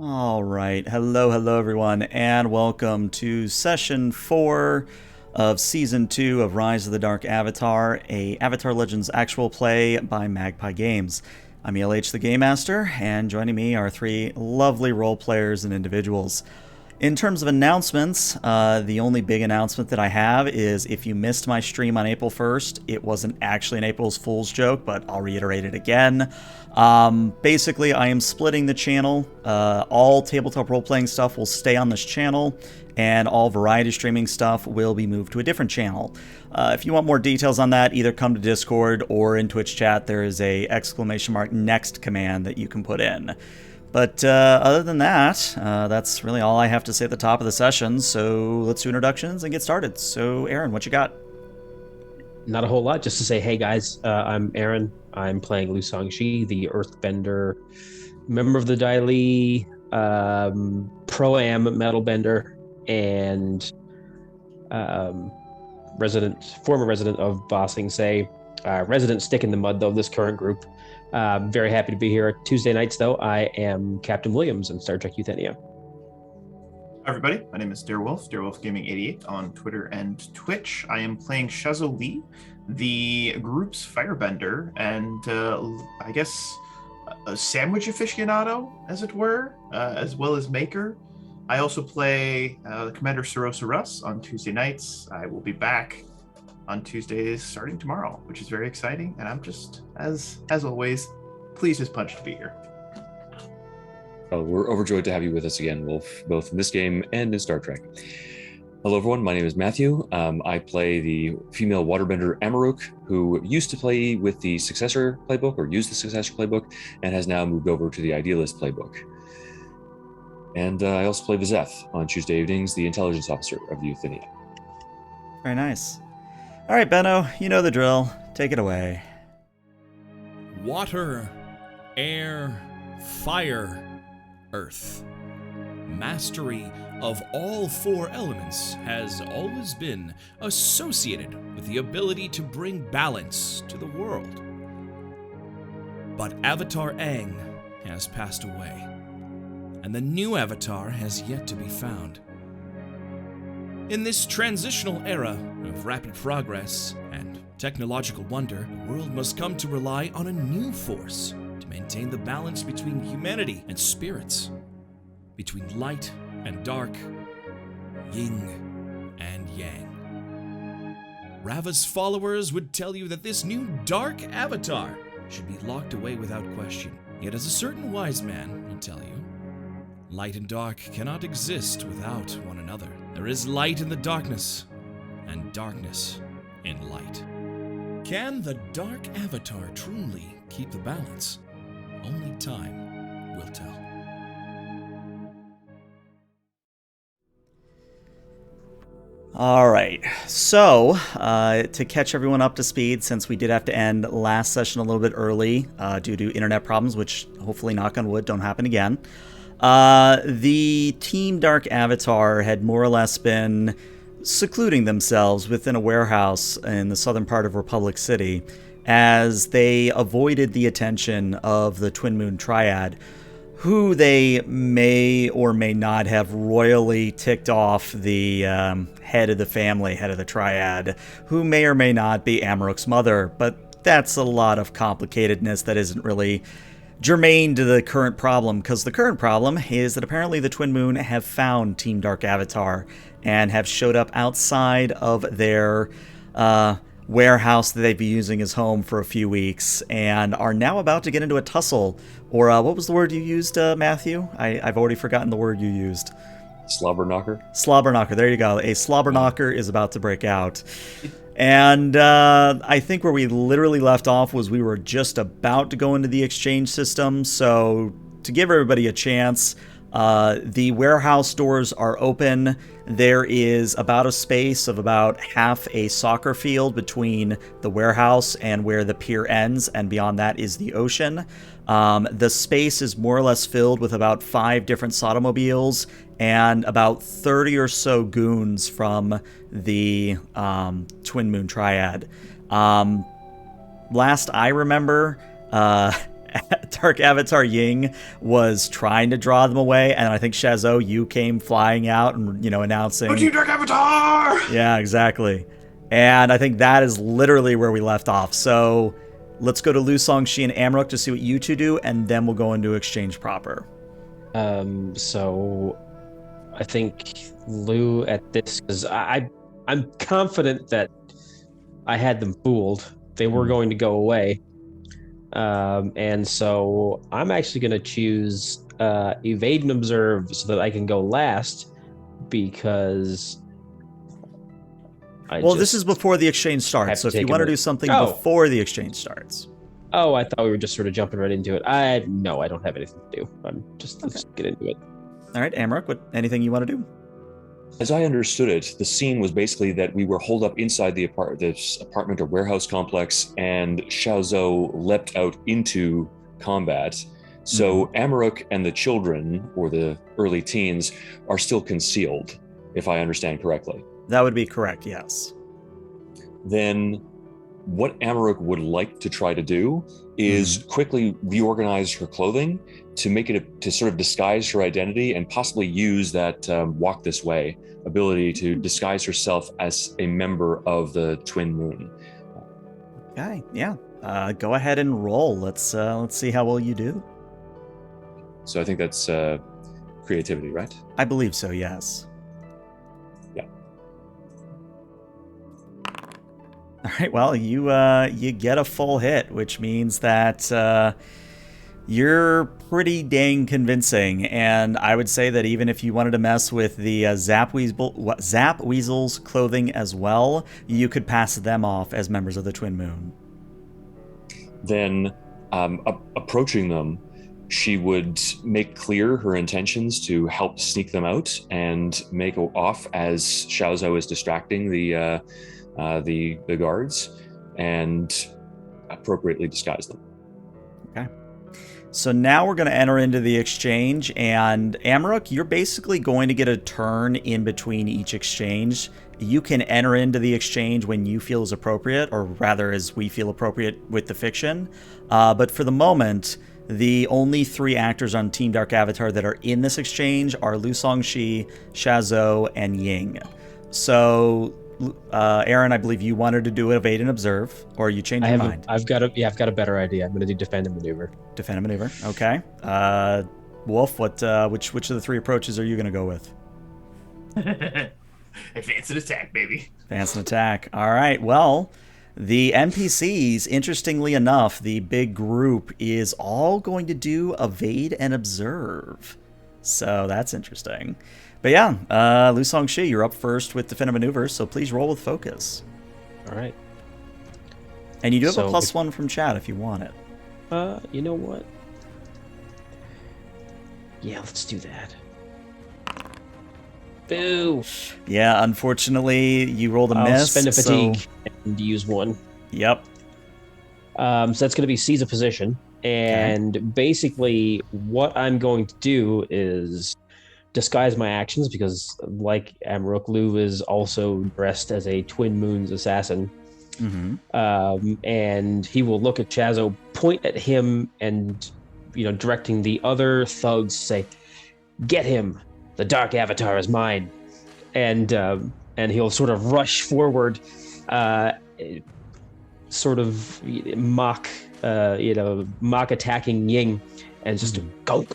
All right. Hello, everyone, and welcome to session 4 of season 2 of Rise of the Dark Avatar, a Avatar Legends actual play by Magpie Games. I'm ELH the Game Master, and joining me are 3 lovely role players and individuals. In terms of announcements, the only big announcement that I have is if you missed my stream on April 1st, it wasn't actually an April Fool's joke, but I'll reiterate it again. Basically, I am splitting the channel. All tabletop role-playing stuff will stay on this channel, and all variety streaming stuff will be moved to a different channel. If you want more details on that, either come to Discord or in Twitch chat. There is a !next command that you can put in. But other than that, that's really all I have to say at the top of the session, so let's do introductions and get started. So, Aaron, what you got? Not a whole lot, just to say, hey guys, I'm Aaron. I'm playing Lu Songshi, the Earthbender, member of the Dai Li, Pro-Am Metalbender, and former resident of Ba Sing Se, resident stick in the mud, though, of this current group. Very happy to be here. Tuesday nights, though, I am Captain Williams in Star Trek Euthenia. Hi everybody, my name is Darewolf Gaming 88 on Twitter and Twitch. I am playing Shazo Lee, the group's firebender, and I guess a sandwich aficionado, as it were, as well as maker. I also play Commander Sarosa Russ on Tuesday nights. I will be back on Tuesdays starting tomorrow, which is very exciting, and I'm just, as always, pleased as punch to be here. Oh, we're overjoyed to have you with us again, Wolf, both in this game and in Star Trek. Hello, everyone. My name is Matthew. I play the female waterbender Amaruk, who used to play with the Successor playbook, or used the Successor playbook, and has now moved over to the Idealist playbook. And I also play Vizeth on Tuesday evenings, the intelligence officer of the Euthenia. Very nice. All right, Benno, you know the drill. Take it away. Water, air, fire, earth. Mastery of all 4 elements has always been associated with the ability to bring balance to the world. But Avatar Aang has passed away, and the new Avatar has yet to be found. In this transitional era of rapid progress and technological wonder, the world must come to rely on a new force to maintain the balance between humanity and spirits, between light and dark, yin and yang. Rava's followers would tell you that this new dark avatar should be locked away without question. Yet as a certain wise man will tell you, light and dark cannot exist without one another. There is light in the darkness, and darkness in light. Can the dark avatar truly keep the balance? Only time will tell. All right, so to catch everyone up to speed, since we did have to end last session a little bit early due to internet problems, which hopefully, knock on wood, don't happen again, the Team Dark Avatar had more or less been secluding themselves within a warehouse in the southern part of Republic City as they avoided the attention of the Twin Moon Triad, who they may or may not have royally ticked off the head of the family, head of the Triad, who may or may not be Amaruk's mother, but that's a lot of complicatedness that isn't really germane to the current problem, because the current problem is that apparently the Twin Moon have found Team Dark Avatar and have showed up outside of their warehouse that they've been using as home for a few weeks and are now about to get into a tussle. Or what was the word you used, Matthew? I've already forgotten the word you used. Slobberknocker? Slobberknocker, there you go. A slobberknocker is about to break out. And I think where we literally left off was we were just about to go into the exchange system. So to give everybody a chance, the warehouse doors are open. There is about a space of about half a soccer field between the warehouse and where the pier ends, and beyond that is the ocean. The space is more or less filled with about 5 different sodomobiles and about 30 or so goons from the Twin Moon Triad. Last I remember, Dark Avatar Ying was trying to draw them away, and I think Shazot, you came flying out and announcing. Oh, Team Dark Avatar! Yeah, exactly. And I think that is literally where we left off. So let's go to Lu Songshi and Amruk to see what you two do, and then we'll go into exchange proper. So I think Lu at this, because I'm confident that I had them fooled. They were going to go away. And so I'm actually going to choose evade and observe so that I can go last, because this is before the exchange starts. So if you want to do something before the exchange starts. Oh, I thought we were just sort of jumping right into it. No, I don't have anything to do. Let's get into it. All right, Amruk, anything you want to do? As I understood it, the scene was basically that we were holed up inside this apartment or warehouse complex, and Shoutout leapt out into combat. So Amaruk and the children, or the early teens, are still concealed, if I understand correctly. That would be correct, yes. Then what Amaruk would like to try to do is quickly reorganize her clothing to make it to sort of disguise her identity, and possibly use that walk this way ability to disguise herself as a member of the Twin Moon. Okay, yeah. Go ahead and roll. Let's see how well you do. So I think that's creativity, right? I believe so, yes. Yeah. All right, well, you get a full hit, which means that you're pretty dang convincing, and I would say that even if you wanted to mess with the Zap Weasel's clothing as well, you could pass them off as members of the Twin Moon. Then, approaching them, she would make clear her intentions to help sneak them out and make off as Shoutout is distracting the guards, and appropriately disguise them. Okay. So now we're going to enter into the exchange, and Amruk, you're basically going to get a turn in between each exchange. You can enter into the exchange when you feel is appropriate, or rather as we feel appropriate with the fiction. But for the moment, the only 3 actors on Team Dark Avatar that are in this exchange are Lu Songshi, Shazot, and Ying. So Aaron, I believe you wanted to do evade and observe, or you changed your mind? I've got a better idea. I'm going to do defend and maneuver. Defend and maneuver. Okay. Wolf, which of the 3 approaches are you going to go with? Advance and attack, baby. Advance and attack. All right. Well, the NPCs, interestingly enough, the big group is all going to do evade and observe. So that's interesting. But yeah, Lu Songshi, you're up first with defend and maneuver, so please roll with focus. All right. And you do have a +1 from chat if you want it. You know what? Yeah, let's do that. Boo! Yeah, unfortunately, you rolled a miss. I'll spend a fatigue and use 1. Yep. So that's going to be seize a position. And basically, what I'm going to do is disguise my actions, because like Amruk, Lu is also dressed as a Twin Moons assassin. And he will look at Chazo, point at him, and directing the other thugs, say, "Get him! The Dark Avatar is mine!" And he'll sort of rush forward, sort of mock attacking Ying, and just go.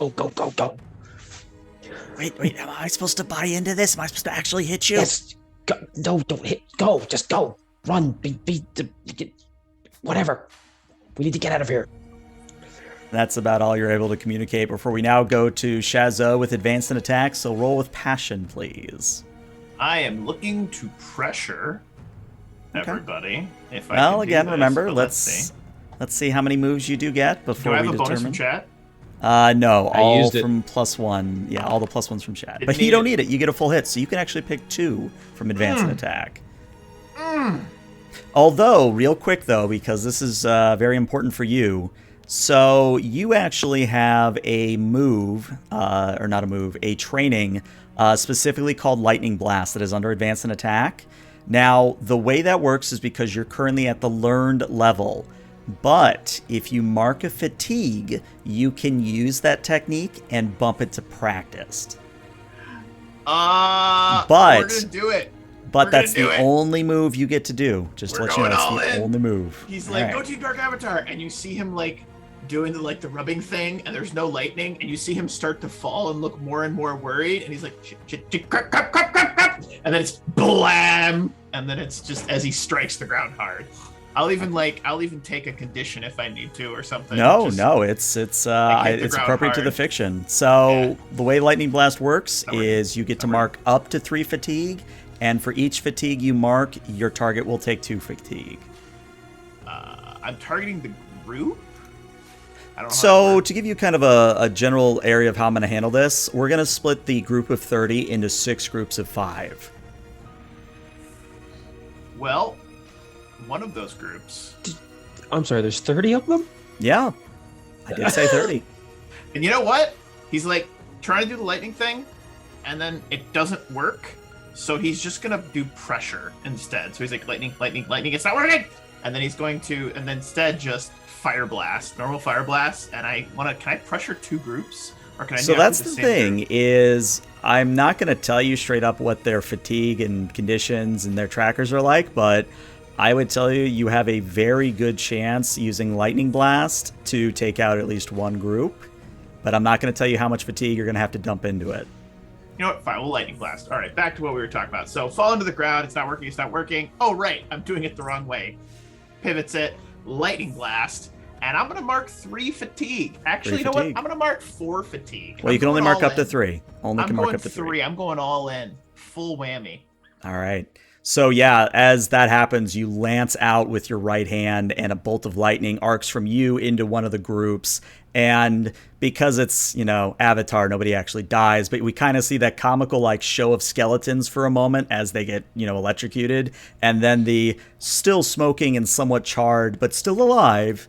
Wait, am I supposed to buy into this? Am I supposed to actually hit you? Yes. Go. No, don't hit. Go. Just go. Run. Be whatever. We need to get out of here. That's about all you're able to communicate before we now go to Shazot with advance and attack, so roll with passion, please. I am looking to pressure everybody. If I well, can again, do this, remember, but let's see how many moves you do get before do I we have a bonus determine. from chat? No, all used it. from +1. Yeah, all the +1s from chat. Didn't But you need don't it. need it. You get a full hit, so you can actually pick 2 from advance and attack. Although, real quick though, because this is very important for you, so you actually have a move, or not a move, a training specifically called Lightning Blast that is under advance and attack. Now, the way that works is because you're currently at the learned level. But if you mark a fatigue, you can use that technique and bump it to practiced. We're But gonna do it. But We're that's gonna do the it. only move you get to do. Just to We're let you know, going that's all the in. only move. He's All like, right. go to Dark Avatar, and you see him like doing the rubbing thing, and there's no lightning, and you see him start to fall and look more and more worried, and he's like, shit, crap, crap, crap, crap, crap, and then it's blam, and then it's just as he strikes the ground hard. I'll even take a condition if I need to or something. No, Just, no, it's appropriate to the fiction. So the way Lightning Blast works is you get to mark up to 3 fatigue, and for each fatigue you mark, your target will take 2 fatigue. I'm targeting the group. I don't know. So to give you kind of a general area of how I'm going to handle this, we're going to split the group of 30 into 6 groups of 5. Well, one of those groups. I'm sorry, there's 30 of them? Yeah, I did say 30. And you know what? He's like trying to do the lightning thing, and then it doesn't work. So he's just gonna do pressure instead. So he's like lightning, lightning, lightning. It's not working. And then he's going to, and then instead just fire blast, normal fire blast. And can I pressure 2 groups, or can I? So that's the thing is, I'm not gonna tell you straight up what their fatigue and conditions and their trackers are like, but I would tell you you have a very good chance using Lightning Blast to take out at least one group, but I'm not going to tell you how much fatigue you're going to have to dump into it. You know what? Fine, we'll Lightning Blast. All right, back to what we were talking about. So fall into the ground. It's not working. It's not working. Oh, right. I'm doing it the wrong way. Pivots it. Lightning Blast. And I'm going to mark 3 fatigue. Actually, you know what? I'm going to mark 4 fatigue. Well, you can only mark up to 3. I'm going 3. I'm going all in. Full whammy. All right. So yeah, as that happens, you lance out with your right hand and a bolt of lightning arcs from you into one of the groups. And because it's, Avatar, nobody actually dies, but we kind of see that comical like show of skeletons for a moment as they get, electrocuted. And then the still smoking and somewhat charred, but still alive,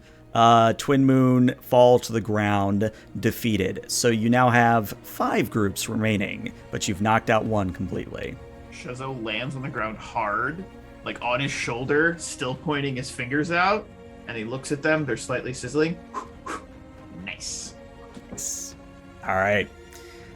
Twin Moon fall to the ground, defeated. So you now have 5 groups remaining, but you've knocked out 1 completely. Shoutout lands on the ground hard, like on his shoulder, still pointing his fingers out, and he looks at them. They're slightly sizzling. Nice. All right.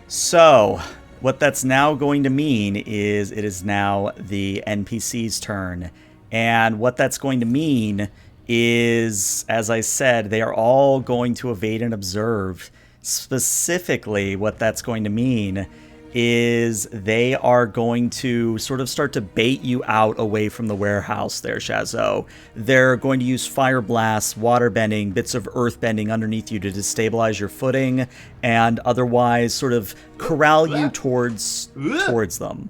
So what that's now going to mean is it is now the NPC's turn. And what that's going to mean is, as I said, they are all going to evade and observe. Specifically, what that's going to mean is they are going to sort of start to bait you out away from the warehouse there, Shazo. They're going to use fire blasts, water bending, bits of earth bending underneath you to destabilize your footing and otherwise sort of corral you towards them.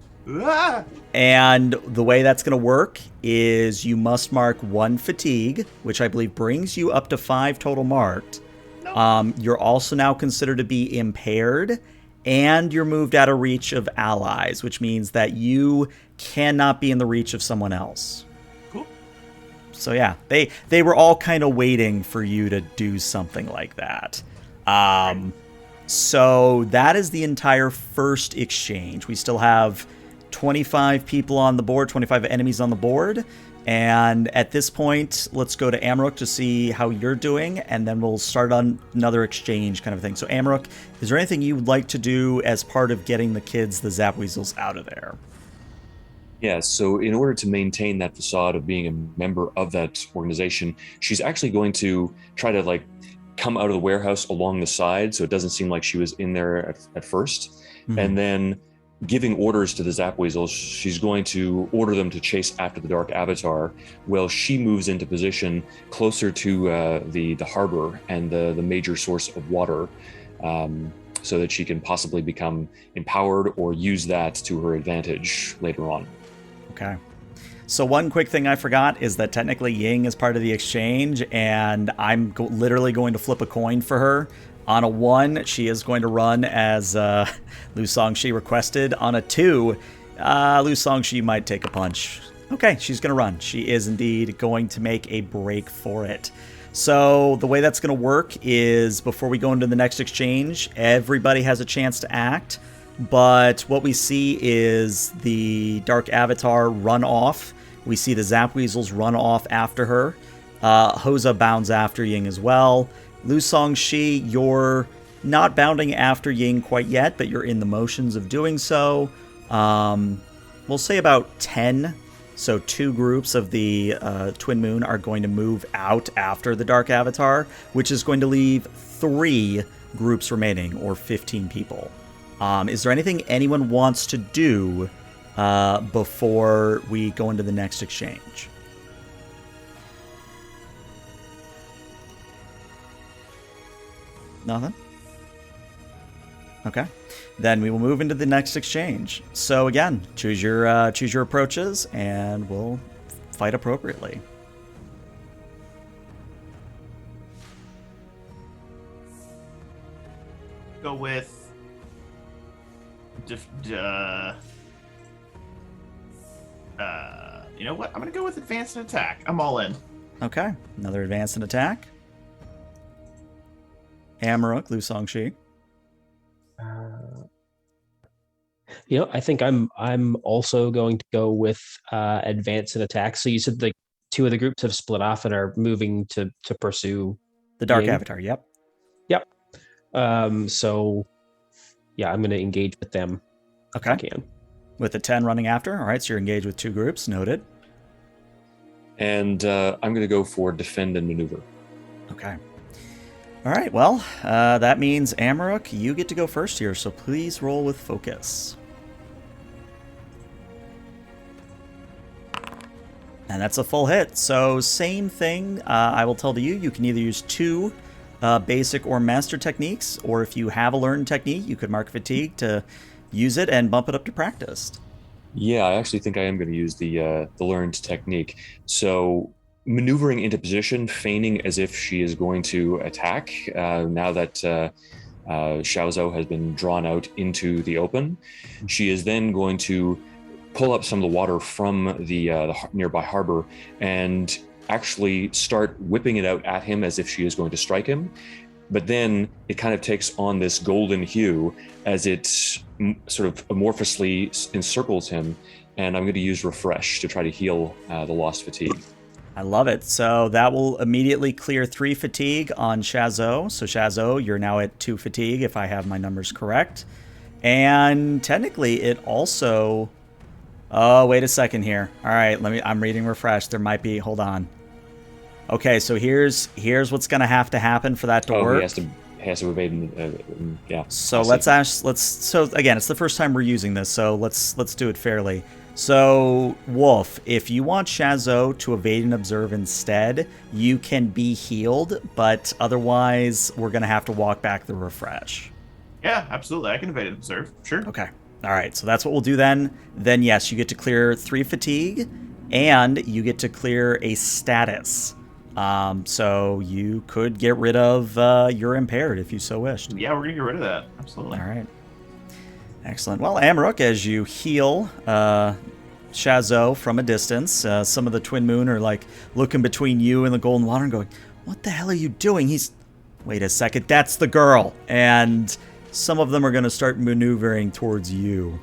And the way that's going to work is you must mark 1 fatigue, which I believe brings you up to 5 total marked. You're also now considered to be impaired, and you're moved out of reach of allies, which means that you cannot be in the reach of someone else. Cool. So yeah, they were all kind of waiting for you to do something like that. So that is the entire first exchange. We still have 25 people on the board, 25 enemies on the board. And at this point, let's go to Amaruk to see how you're doing, and then we'll start on another exchange kind of thing. So Amaruk, is there anything you'd like to do as part of getting the kids, the Zapweasels, out of there? Yeah, so in order to maintain that facade of being a member of that organization, she's actually going to try to come out of the warehouse along the side so it doesn't seem like she was in there at first. Mm-hmm. And then giving orders to the Zapweasels, she's going to order them to chase after the Dark Avatar while she moves into position closer to the harbor and the major source of water, so that she can possibly become empowered or use that to her advantage later on. Okay. So one quick thing I forgot is that technically Ying is part of the exchange, and I'm literally going to flip a coin for her. On a 1, she is going to run as Lu Songshi requested. On a 2, Lu Songshi might take a punch. Okay, she's going to run. She is indeed going to make a break for it. So the way that's going to work is before we go into the next exchange, everybody has a chance to act. But what we see is the Dark Avatar run off. We see the Zapweasels run off after her. Hoza bounds after Ying as well. Lu Songshi, you're not bounding after Ying quite yet, but you're in the motions of doing so. We'll say about 10. So 2 groups of the Twin Moon are going to move out after the Dark Avatar, which is going to leave 3 groups remaining, or 15 people. Is there anything anyone wants to do before we go into the next exchange? Nothing? Okay. Then we will move into the next exchange. So again, choose your approaches, and we'll fight appropriately. Go with you know what? I'm gonna go with advance and attack. I'm all in. Okay, another advance and attack. Amarok, Lu Songshi. I think I'm also going to go with advance and attack. So you said the 2 of the groups have split off and are moving to pursue The Dark Ying. Avatar, yep. Yep. So yeah, I'm going to engage with them. Okay. If I can. With the 10 running after. All right, so you're engaged with 2 groups. Noted. And I'm going to go for defend and maneuver. Okay. All right, well, that means Amarok, you get to go first here, so please roll with focus. And that's a full hit. So same thing, I will tell you, you can either use 2 basic or master techniques, or if you have a learned technique, you could mark fatigue to use it and bump it up to practiced. Yeah, I actually think I am going to use the learned technique. So maneuvering into position, feigning as if she is going to attack. Now that Xiaozhou has been drawn out into the open, she is then going to pull up some of the water from the nearby harbor and actually start whipping it out at him as if she is going to strike him. But then it kind of takes on this golden hue as it sort of amorphously encircles him. And I'm going to use Refresh to try to heal the lost fatigue. I love it. So that will immediately clear 3 fatigue on Xiaozhou. So Xiaozhou, you're now at 2 fatigue if I have my numbers correct. And technically it also... Oh, wait a second here. All right, I'm reading Refresh. There might be... Hold on. Okay, so here's what's going to happen for that to work. He has to evade. Yeah. So so again, it's the first time we're using this, so let's do it fairly. So Wolf, if you want Xiaozhou to evade and observe instead, you can be healed, but otherwise we're going to have to walk back the Refresh. Yeah, absolutely. I can evade and observe. Sure. Okay. All right, so that's what we'll do then. Then yes, you get to clear 3 fatigue, and you get to clear a status. So you could get rid of your impaired if you so wished. Yeah, we're gonna get rid of that. Absolutely. All right. Excellent. Well, Amarok, as you heal Xiaozhou from a distance, some of the Twin Moon are like looking between you and the Golden Water and going, "What the hell are you doing?" Wait a second, that's the girl. And some of them are going to start maneuvering towards you.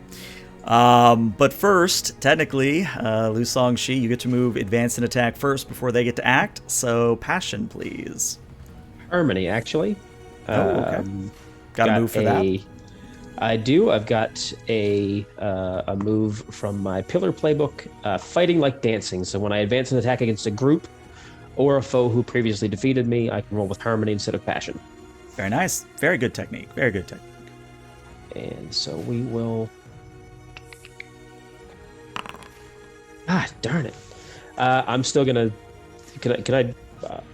But first, technically, Lu Songshi, you get to move advance and attack first before they get to act. So passion, please. Harmony, actually. Okay. Got a move for that? I do. I've got a move from my Pillar playbook, Fighting Like Dancing. So when I advance and attack against a group or a foe who previously defeated me, I can roll with Harmony instead of Passion. Very nice. Very good technique. Very good technique. And so we will... Ah, darn it. I'm still gonna... Can I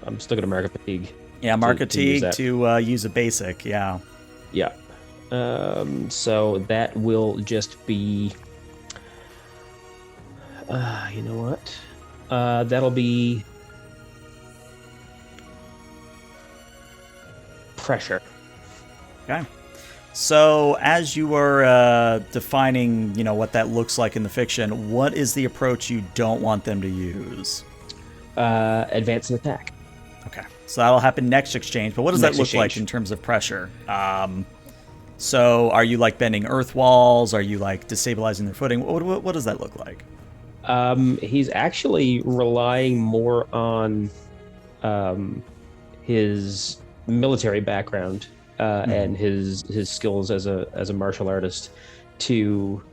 I'm still gonna mark a fatigue. Yeah, mark a fatigue to use a basic, yeah. Yeah. So that will just be... you know what? That'll be... pressure. Okay. So as you were defining, what that looks like in the fiction, what is the approach you don't want them to use? Advance and attack. Okay. So that'll happen next exchange. But what does that look like in terms of pressure? So are you like bending earth walls? Are you like destabilizing their footing? What does that look like? He's actually relying more on his military background and his skills as a martial artist to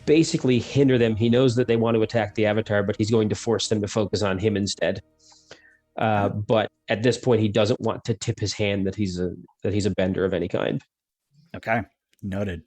basically hinder them. He knows that they want to attack the Avatar, but he's going to force them to focus on him instead. But at this point, he doesn't want to tip his hand that he's a bender of any kind. Okay, noted.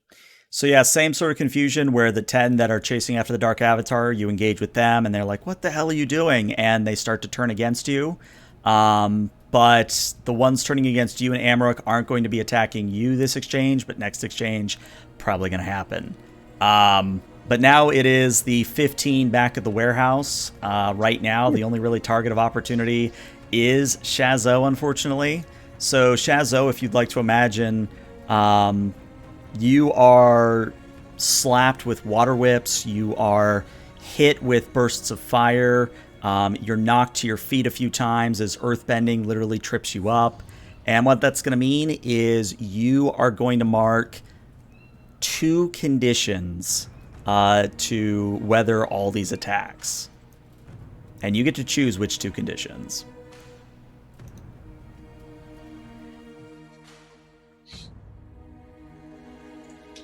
So yeah, same sort of confusion where the 10 that are chasing after the Dark Avatar, you engage with them and they're like, what the hell are you doing? And they start to turn against you. But the ones turning against you and Amarok aren't going to be attacking you this exchange, but next exchange, probably going to happen. But now it is the 15 back at the warehouse. Right now, the only really target of opportunity is Shazo, unfortunately. So Shazo, if you'd like to imagine... you are slapped with water whips. You are hit with bursts of fire. You're knocked to your feet a few times as earthbending literally trips you up. And what that's going to mean is you are going to mark 2 conditions to weather all these attacks. And you get to choose which 2 conditions.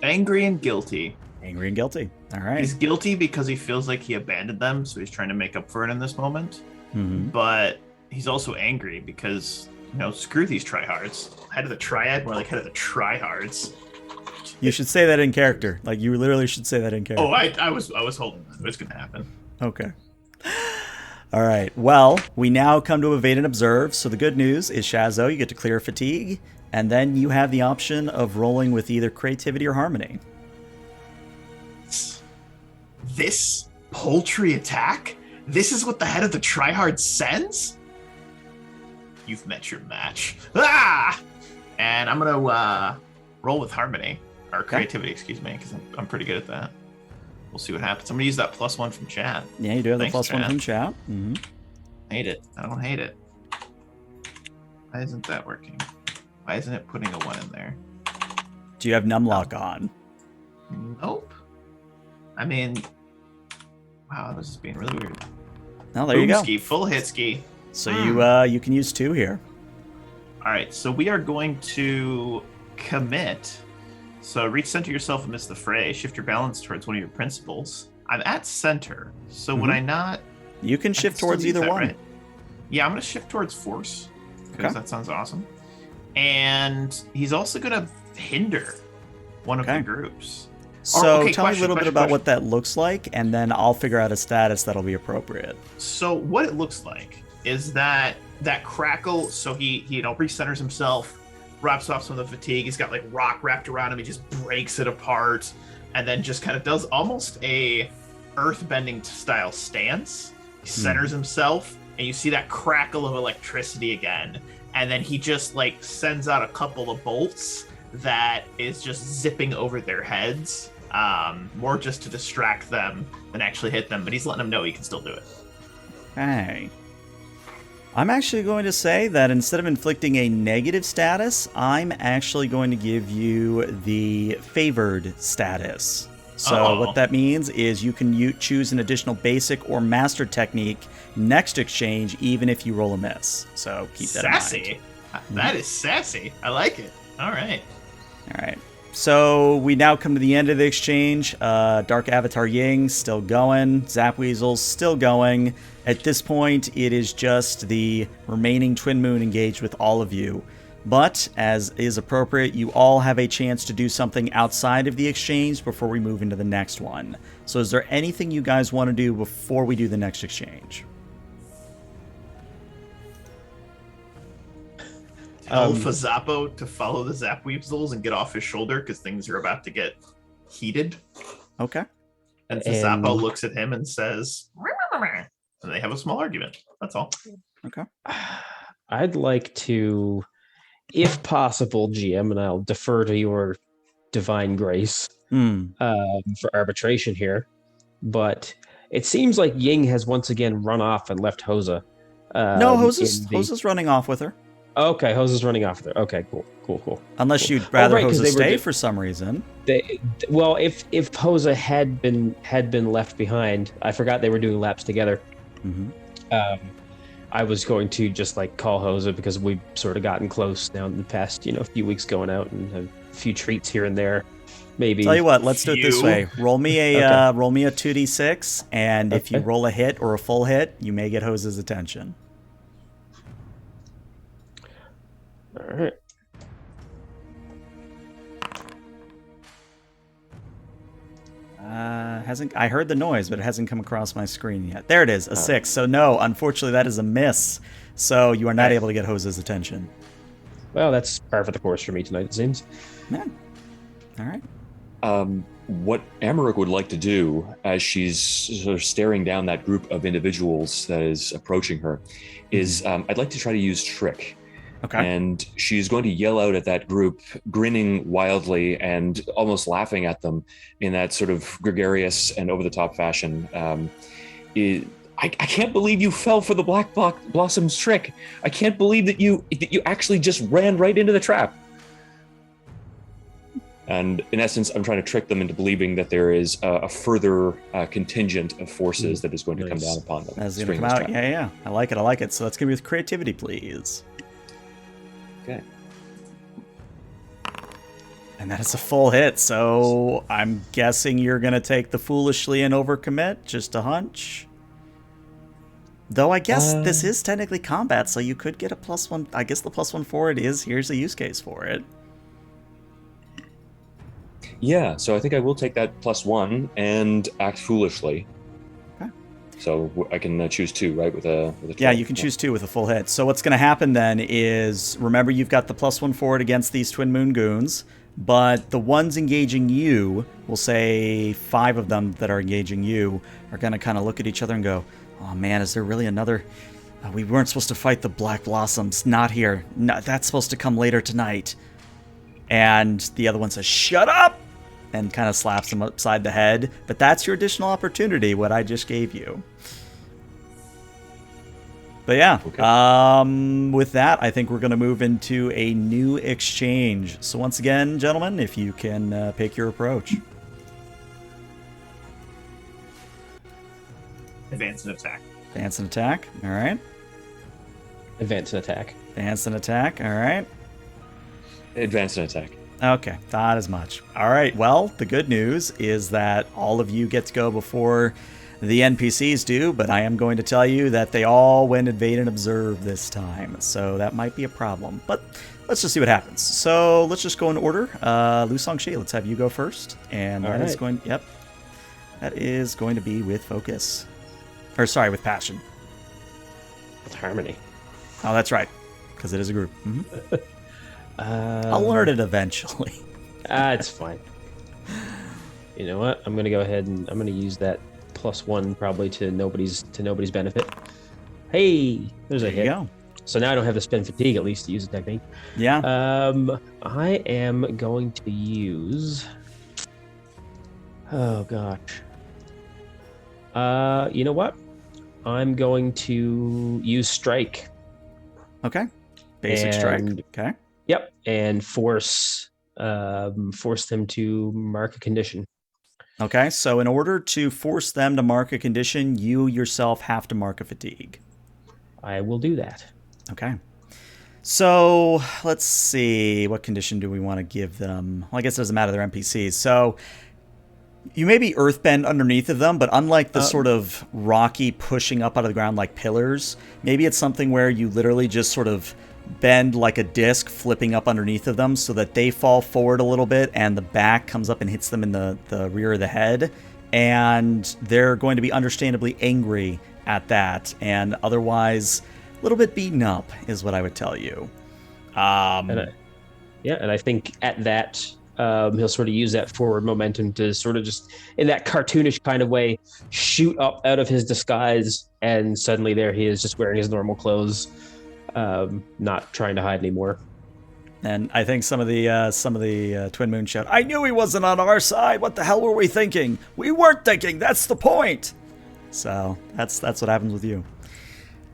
Angry and guilty. Angry and guilty. All right. He's guilty because he feels like he abandoned them, so he's trying to make up for it in this moment. Mm-hmm. But he's also angry because, screw these tryhards. Head of the triad, more like head of the tryhards. You should say that in character. Like, you literally should say that in character. Oh, I was holding that. It's going to happen. Okay. All right. Well, we now come to evade and observe. So the good news is, Shazo, you get to clear fatigue. And then you have the option of rolling with either creativity or harmony. This poultry attack? This is what the head of the tryhard sends? You've met your match. Ah! And I'm going to roll with harmony. Or creativity, excuse me, because I'm pretty good at that. We'll see what happens. I'm going to use that +1 from chat. Yeah, you do have the +1 chat. from chat. Mm-hmm. Hate it. I don't hate it. Why isn't that working? Why isn't it putting a 1 in there? Do you have Numlock on? Nope. I mean, wow, this is being really weird. Oh, there you go. Ski, full hit ski. So you can use 2 here. All right, so we are going to commit. So reach center yourself amidst the fray. Shift your balance towards one of your principles. I'm at center, so would I not? You can shift towards either one. Right? Yeah, I'm going to shift towards force because that sounds awesome. And he's also going to hinder one of the groups. So tell me a little bit about what that looks like, and then I'll figure out a status that'll be appropriate. So what it looks like is that crackle, so he recenters himself, wraps off some of the fatigue. He's got like rock wrapped around him. He just breaks it apart and then just kind of does almost a earthbending style stance. He centers himself and you see that crackle of electricity again. And then he just like sends out a couple of bolts that is just zipping over their heads, more just to distract them than actually hit them. But he's letting them know he can still do it. Okay. I'm actually going to say that instead of inflicting a negative status, I'm actually going to give you the favored status. So what that means is you can choose an additional basic or master technique next exchange, even if you roll a miss. So keep that in mind. Sassy. That is sassy. I like it. All right. All right. So we now come to the end of the exchange. Dark Avatar Ying still going. Zapweasel's still going. At this point, it is just the remaining Twin Moon engaged with all of you. But, as is appropriate, you all have a chance to do something outside of the exchange before we move into the next one. So is there anything you guys want to do before we do the next exchange? Tell Fazappo to follow the Zapweasels and get off his shoulder because things are about to get heated. Okay. And Fazappo looks at him and says, and they have a small argument. That's all. Okay. I'd like to, if possible, GM, and I'll defer to your divine grace for arbitration here, but it seems like Ying has once again run off and left Hosa. No, Hosa's running off with her. Okay, Hosa's running off with her. Okay, cool. Unless you'd rather Hosa stay for some reason. Well, if Hosa had been left behind, I forgot they were doing laps together. I was going to just like call Hosa because we've sort of gotten close now in the past, few weeks going out and have a few treats here and there. Maybe. Tell you what, let's do it this way. Roll me a Okay. roll me a 2d6, and if you Okay. roll a hit or a full hit, you may get Hose's attention. All right. Hasn't I heard the noise, but it hasn't come across my screen yet. There it is, a 6. So no, unfortunately, that is a miss. So you are not able to get Hose's attention. Well, that's par for the course for me tonight, it seems. Yeah. All right. What Amarok would like to do as she's sort of staring down that group of individuals that is approaching her is I'd like to try to use Trick. Okay. And she's going to yell out at that group, grinning wildly and almost laughing at them in that sort of gregarious and over-the-top fashion. I can't believe you fell for the Black Blossom's trick. I can't believe that you actually just ran right into the trap. And in essence, I'm trying to trick them into believing that there is a further contingent of forces that is going to come down upon them. That's going to come out. Yeah. I like it. So let's give me with creativity, please. Okay. And that is a full hit, so I'm guessing you're going to take the foolishly and overcommit, just a hunch. Though I guess this is technically combat, so you could get a +1. I guess the +1 for it is, here's a use case for it. Yeah, so I think I will take that +1 and act foolishly. Okay. So I can choose 2, right? With a 12. Yeah, you can choose 2 with a full hit. So what's going to happen then is, remember you've got the +1 for it against these Twin Moon goons, but the ones engaging you, we'll say 5 of them that are engaging you, are going to kind of look at each other and go, oh man, is there really another? We weren't supposed to fight the Black Blossoms. Not here. No, that's supposed to come later tonight. And the other one says, shut up! And kind of slaps him upside the head. But that's your additional opportunity, what I just gave you. But yeah, Okay. with that, I think we're going to move into a new exchange. So once again, gentlemen, if you can pick your approach. Advance and attack. Advance and attack. All right. Advance and attack. Advance and attack. All right. Advance and attack. Okay, thought as much. All right, well, the good news is that all of you get to go before the NPCs do, but I am going to tell you that they all went invade and observe this time, so that might be a problem. But let's just see what happens. So let's just go in order. Lu Songshi, let's have you go first, and that is going. Yep, that is going to be with focus, or sorry, with passion. With harmony. Oh, that's right, because it is a group. I'll learn it eventually. It's fine. You know what? I'm gonna go ahead and I'm gonna use that +1 probably to nobody's benefit. Hey, there's a There hit. you go. So now I don't have to spend fatigue at least to use the technique. Yeah. I am going to use. Oh gosh. You know what? I'm going to use strike. Okay. Basic strike. And- Okay. Yep, and force them to mark a condition. Okay, so in order to force them to mark a condition, you yourself have to mark a fatigue. I will do that. Okay. So let's see, what condition do we want to give them? Well, I guess it doesn't matter, they're NPCs. So you may be earthbend underneath of them, but unlike the sort of rocky pushing up out of the ground like pillars, maybe it's something where you literally just sort of bend like a disc flipping up underneath of them so that they fall forward a little bit and the back comes up and hits them in the rear of the head. And they're going to be understandably angry at that and otherwise a little bit beaten up is what I would tell you. And I think at that, he'll sort of use that forward momentum to sort of just, in that cartoonish kind of way, shoot up out of his disguise, and suddenly there he is, just wearing his normal clothes, not trying to hide anymore. And I think some of the Twin Moon shout, I knew he wasn't on our side. What the hell were we thinking? We weren't thinking. That's the point. So that's what happens with you.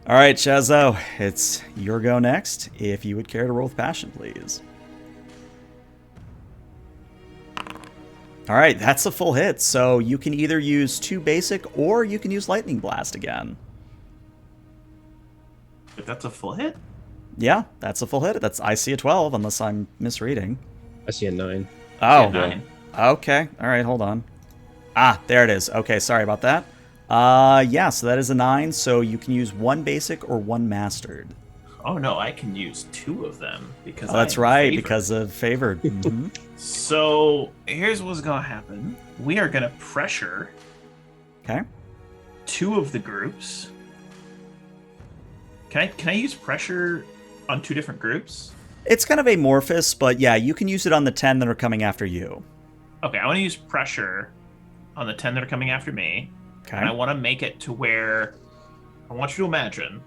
All right, Shazo, it's your go next. If you would care to roll with passion, please. All right, that's a full hit. So you can either use 2 basic or you can use Lightning Blast again. But that's a full hit? Yeah, that's a full hit. I see a 12, unless I'm misreading. I see a 9. Oh, 9. okay. All right, hold on. Ah, there it is. Okay, sorry about that. Yeah, so that is a 9, so you can use 1 basic or 1 mastered. Oh no, I can use 2 of them because That's I am right, favored. because of favored. Mhm. So here's what's gonna happen. We are gonna pressure Okay. 2 of the groups. Can I use pressure on 2 different groups? It's kind of amorphous, but yeah, you can use it on the 10 that are coming after you. Okay, I want to use pressure on the 10 that are coming after me. Okay. And I want to make it to where I want you to imagine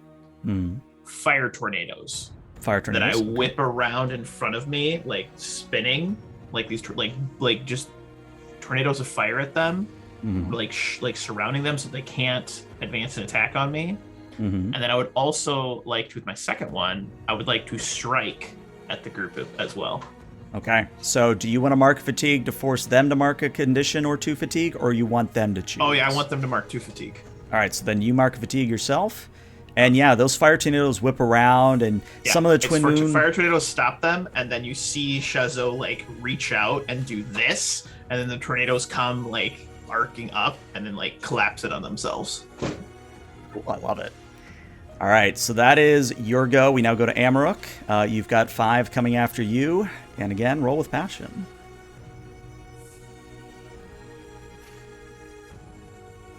fire tornadoes. Fire tornadoes. That I whip around in front of me, like spinning, like these, like just tornadoes of fire at them, like surrounding them so they can't advance an attack on me. And then I would also like to, with my second one, I would like to strike at the group as well. Okay. So do you want to mark fatigue to force them to mark a condition or 2 fatigue, or you want them to choose? Oh yeah, I want them to mark 2 fatigue. All right, so then you mark fatigue yourself. And yeah, those fire tornadoes whip around, and some of the twin moon fire tornadoes stop them, and then you see Shazo like reach out and do this, and then the tornadoes come like arcing up and then like collapse it on themselves. Cool, I love it. All right, so that is your go. We now go to Amaruk. You've got 5 coming after you, and again, roll with passion.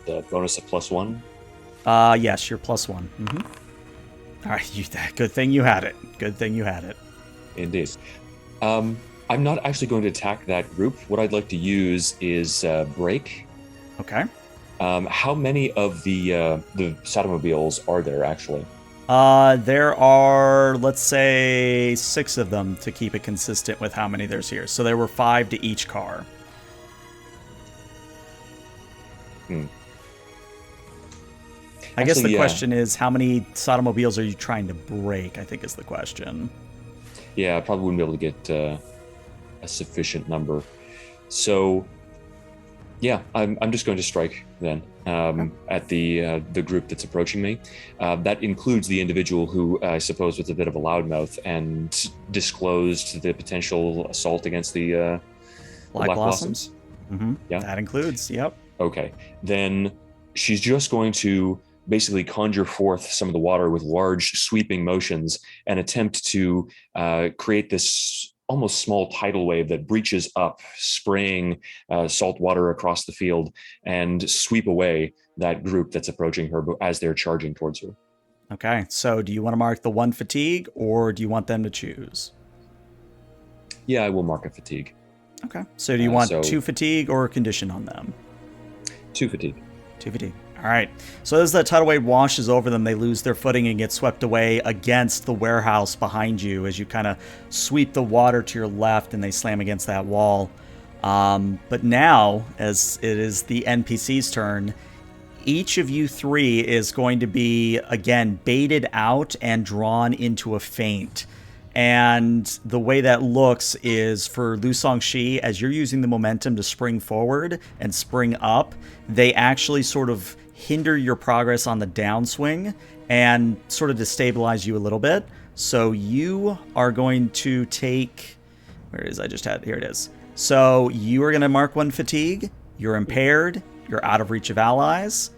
The bonus of +1. Yes, you're +1. All right, good thing you had it. Good thing you had it. Indeed. I'm not actually going to attack that group. What I'd like to use is break. Okay. How many of the Satomobiles are there actually? There are, let's say, 6 of them to keep it consistent with how many there's here. So there were 5 to each car. I guess the question is, how many Sotomobiles are you trying to break, I think is the question. Yeah, I probably wouldn't be able to get a sufficient number. So, yeah, I'm just going to strike then at the group that's approaching me. That includes the individual who I suppose was a bit of a loudmouth and disclosed the potential assault against the Black Blossoms. Yeah, that includes. Yep. Okay, then she's just going to basically conjure forth some of the water with large sweeping motions and attempt to create this almost small tidal wave that breaches up, spraying salt water across the field and sweep away that group that's approaching her as they're charging towards her. Okay, so do you want to mark the 1 fatigue, or do you want them to choose? Yeah, I will mark a fatigue. Okay, so do you want 2 fatigue or a condition on them? 2 fatigue. 2 fatigue. All right. So as the tidal wave washes over them, they lose their footing and get swept away against the warehouse behind you as you kind of sweep the water to your left and they slam against that wall. But now, as it is the NPC's turn, each of you 3 is going to be, again, baited out and drawn into a feint. And the way that looks is for Lu Songshi, as you're using the momentum to spring forward and spring up, they actually sort of hinder your progress on the downswing and sort of destabilize you a little bit. So you are going to take... Where is I just had? Here it is. So you are going to mark 1 fatigue. You're impaired. You're out of reach of allies.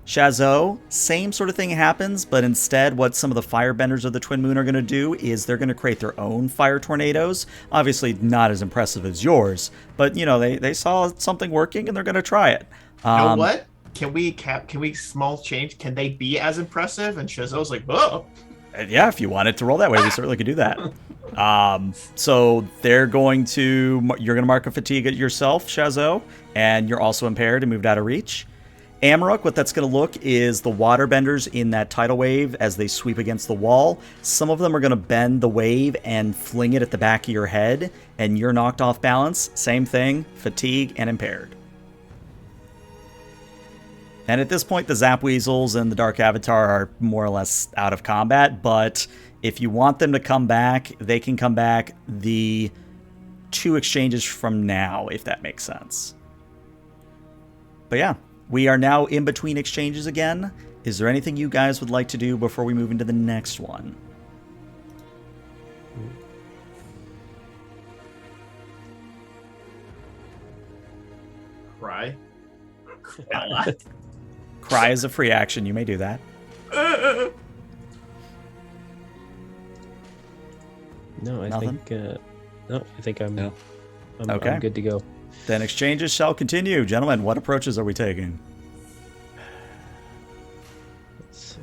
Shazo, same sort of thing happens, but instead what some of the firebenders of the Twin Moon are going to do is they're going to create their own fire tornadoes. Obviously not as impressive as yours, but you know, they saw something working and they're going to try it. You know what? Can we small change? Can they be as impressive? And Shazo's like, whoa. Yeah, if you wanted to roll that way, we certainly could do that. So you're going to mark a fatigue at yourself, Shazo, and you're also impaired and moved out of reach. Amaruk, what that's going to look is the waterbenders in that tidal wave as they sweep against the wall. Some of them are going to bend the wave and fling it at the back of your head, and you're knocked off balance. Same thing, fatigue and impaired. And at this point, the Zap Weasels and the Dark Avatar are more or less out of combat, but if you want them to come back, they can come back the 2 exchanges from now, if that makes sense. But yeah. We are now in between exchanges again. is there anything you guys would like to do before we move into the next one? Cry. Cry is a free action. You may do that. No, I Nothing? think. No, I think I'm. No. Okay. I'm good to go. Then exchanges shall continue. Gentlemen, what approaches are we taking? Let's see.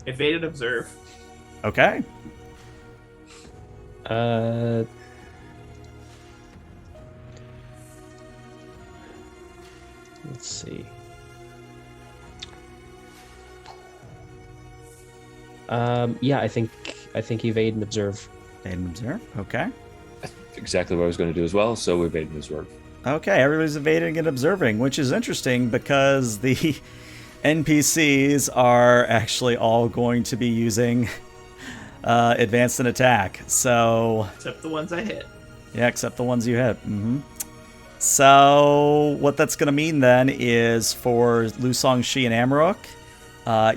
Evade and observe. Okay. Let's see. Yeah, I think evade and observe. Evade and observe. Okay. Exactly what I was going to do as well. So evade and observe. Okay, everybody's evading and observing, which is interesting because the NPCs are actually all going to be using advanced in attack. So Except the ones I hit. yeah, except the ones you hit. So what that's going to mean then is for Lusong, Shi, and Amarok,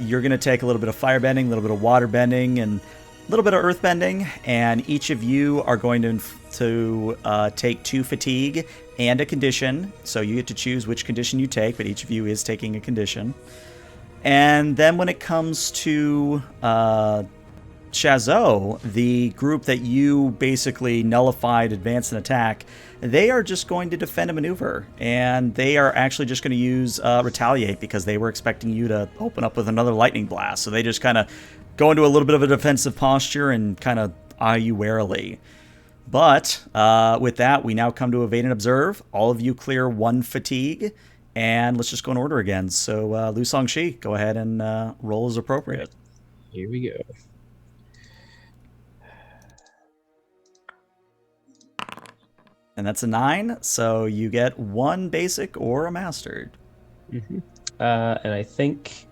you're going to take a little bit of firebending, a little bit of water bending, and a little bit of earth bending, and each of you are going to take 2 fatigue and a condition. So you get to choose which condition you take, but each of you is taking a condition. And then when it comes to Shoutout, the group that you basically nullified advance and attack, they are just going to defend a maneuver, and they are actually just going to use retaliate because they were expecting you to open up with another lightning blast. So they just kind of go into a little bit of a defensive posture and kind of eye you warily. But with that, we now come to evade and observe. All of you clear 1 fatigue, and let's just go in order again. So Lusong Shi, go ahead and roll as appropriate. Here we go. And that's a 9, so you get 1 basic or a mastered. And I think,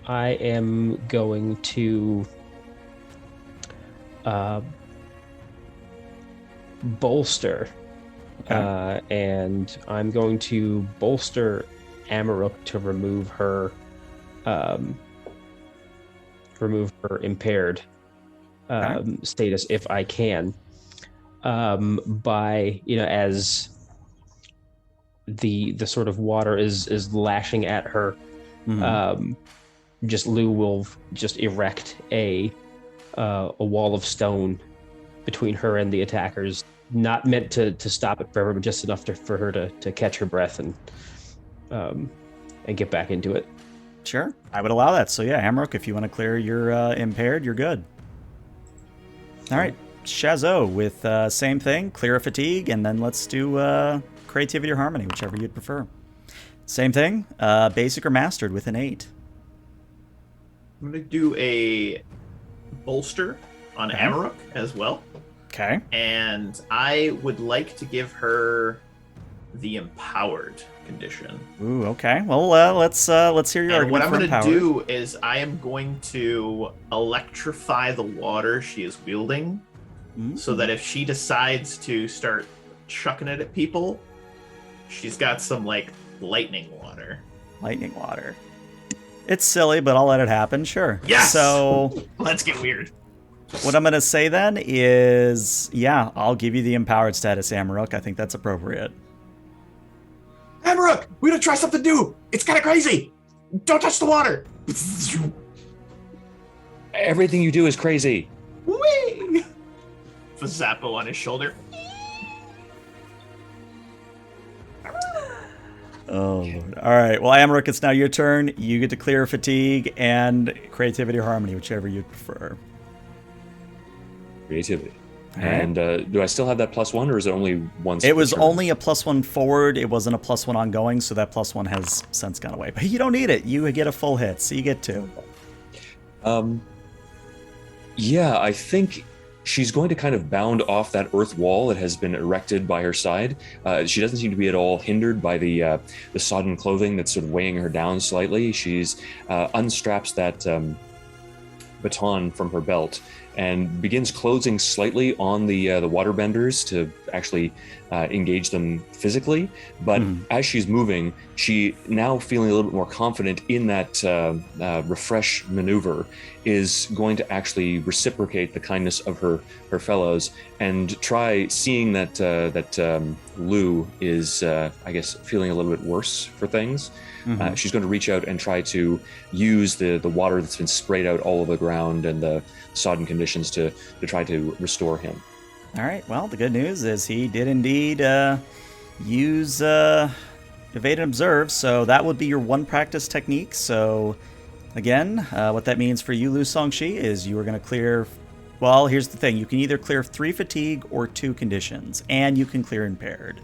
I am going to bolster, and I'm going to bolster Amarok to remove her impaired status if I can, by as the sort of water is lashing at her. Just Lou will just erect a wall of stone between her and the attackers, not meant to stop it forever, but just enough for her to catch her breath and get back into it. Sure, I would allow that. So yeah, Amarok, if you want to clear your impaired, you're good. All right, Shoutout with same thing, clear a fatigue, and then let's do creativity or harmony, whichever you'd prefer. Same thing, basic or mastered with an 8. I'm going to do a bolster on Amarok as well. Okay. And I would like to give her the empowered condition. Ooh, okay. Well, let's hear your And argument what I'm for going to empowered. do is I am going to electrify the water she is wielding, so that if she decides to start chucking it at people, she's got some like lightning water. Lightning water. It's silly, but I'll let it happen. Sure. Yes! So Let's get weird. what I'm going to say then is, yeah, I'll give you the empowered status, Amarok. I think that's appropriate. Amarok, we gotta try something new. It's kind of crazy. Don't touch the water. Everything you do is crazy. Whee! Fazappo on his shoulder. Oh, Lord. All right. Well, Amarok, it's now your turn. You get to clear fatigue and creativity or harmony, whichever you prefer. Creativity. All right. And do I still have that +1, or is it only once? It was per turn? only a +1 forward. It wasn't a +1 ongoing, so that +1 has since gone away. But you don't need it. You get a full hit, so you get 2. Yeah, I think she's going to kind of bound off that earth wall that has been erected by her side. She doesn't seem to be at all hindered by the sodden clothing that's sort of weighing her down slightly. She's unstraps that baton from her belt and begins closing slightly on the waterbenders to actually engage them physically. But as she's moving, she, now feeling a little bit more confident in that refresh maneuver, is going to actually reciprocate the kindness of her fellows and try, seeing that Lou is, I guess, feeling a little bit worse for things. She's going to reach out and try to use the water that's been sprayed out all over the ground and the sodden conditions to try to restore him. All right. Well, the good news is he did indeed use evade and observe, so that would be your one practice technique. So again, what that means for you, Lu Songshi, is you are going to clear. Well, here's the thing: you can either clear 3 fatigue or 2 conditions, and you can clear impaired.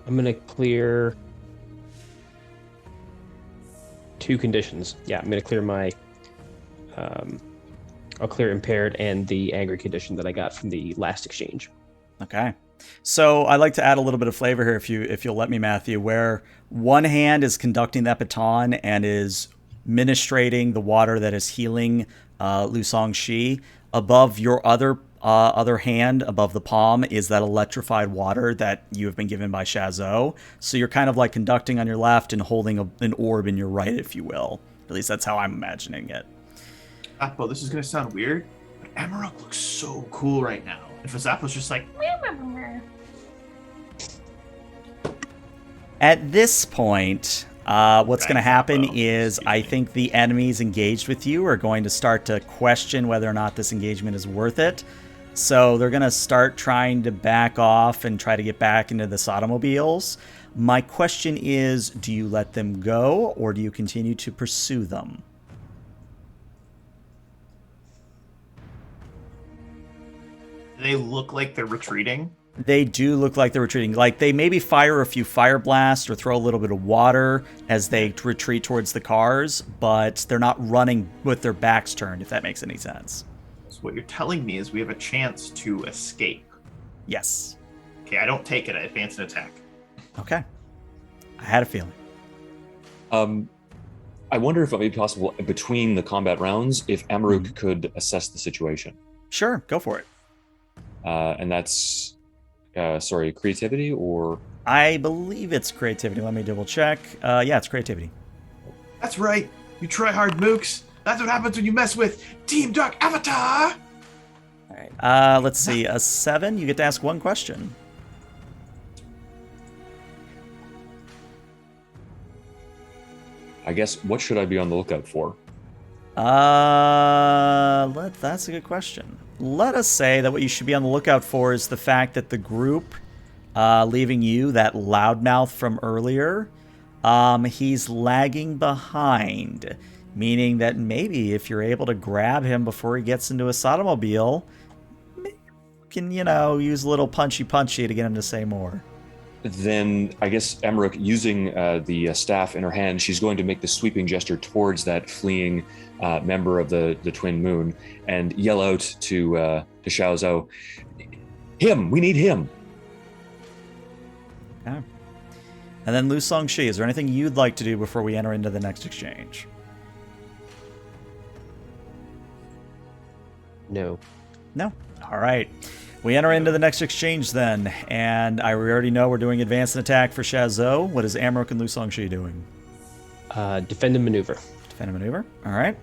I'm going to clear 2 conditions. Yeah, I'm going to clear my... I'll clear impaired and the angry condition that I got from the last exchange. Okay. So I'd like to add a little bit of flavor here, if you'll let me, Matthew, where one hand is conducting that baton and is ministrating the water that is healing Lu Songshi. Above your other hand, above the palm, is that electrified water that you have been given by Shoutout. So you're kind of like conducting on your left and holding an orb in your right, if you will. At least that's how I'm imagining it. Apple, this is going to sound weird, but Amarok looks so cool right now. If Zappo's just like... At this point, what's going to happen is I think the enemies engaged with you are going to start to question whether or not this engagement is worth it. So they're going to start trying to back off and try to get back into the Sodomobiles. My question is, do you let them go or do you continue to pursue them? They look like they're retreating. They do look like they're retreating. Like, they maybe fire a few fire blasts or throw a little bit of water as they retreat towards the cars, but they're not running with their backs turned, if that makes any sense. So what you're telling me is we have a chance to escape. Yes. Okay, I don't take it. I advance an attack. Okay. I had a feeling. I wonder if it may be possible between the combat rounds if Amaruk could assess the situation. Sure, go for it. And that's, creativity or? I believe it's creativity. Let me double check. Yeah, it's creativity. That's right. You try hard, mooks. That's what happens when you mess with Team Dark Avatar. All right. Let's see. A 7. You get to ask one question. I guess, what should I be on the lookout for? That's a good question. Let us say that what you should be on the lookout for is the fact that the group leaving you, that loudmouth from earlier, he's lagging behind. Meaning that maybe if you're able to grab him before he gets into a Sodomobile, maybe you can, use a little punchy to get him to say more. Then I guess Amaruk, using the staff in her hand, she's going to make the sweeping gesture towards that fleeing member of the Twin Moon and yell out to Shoutout, "Him! We need him!" Okay. And then Lu Songshi, is there anything you'd like to do before we enter into the next exchange? No. No? All right. We enter into the next exchange then, and we already know we're doing advance and attack for Shoutout. What is Amaruk and Lu Songshi doing? Defend and maneuver. Defend and maneuver. All right.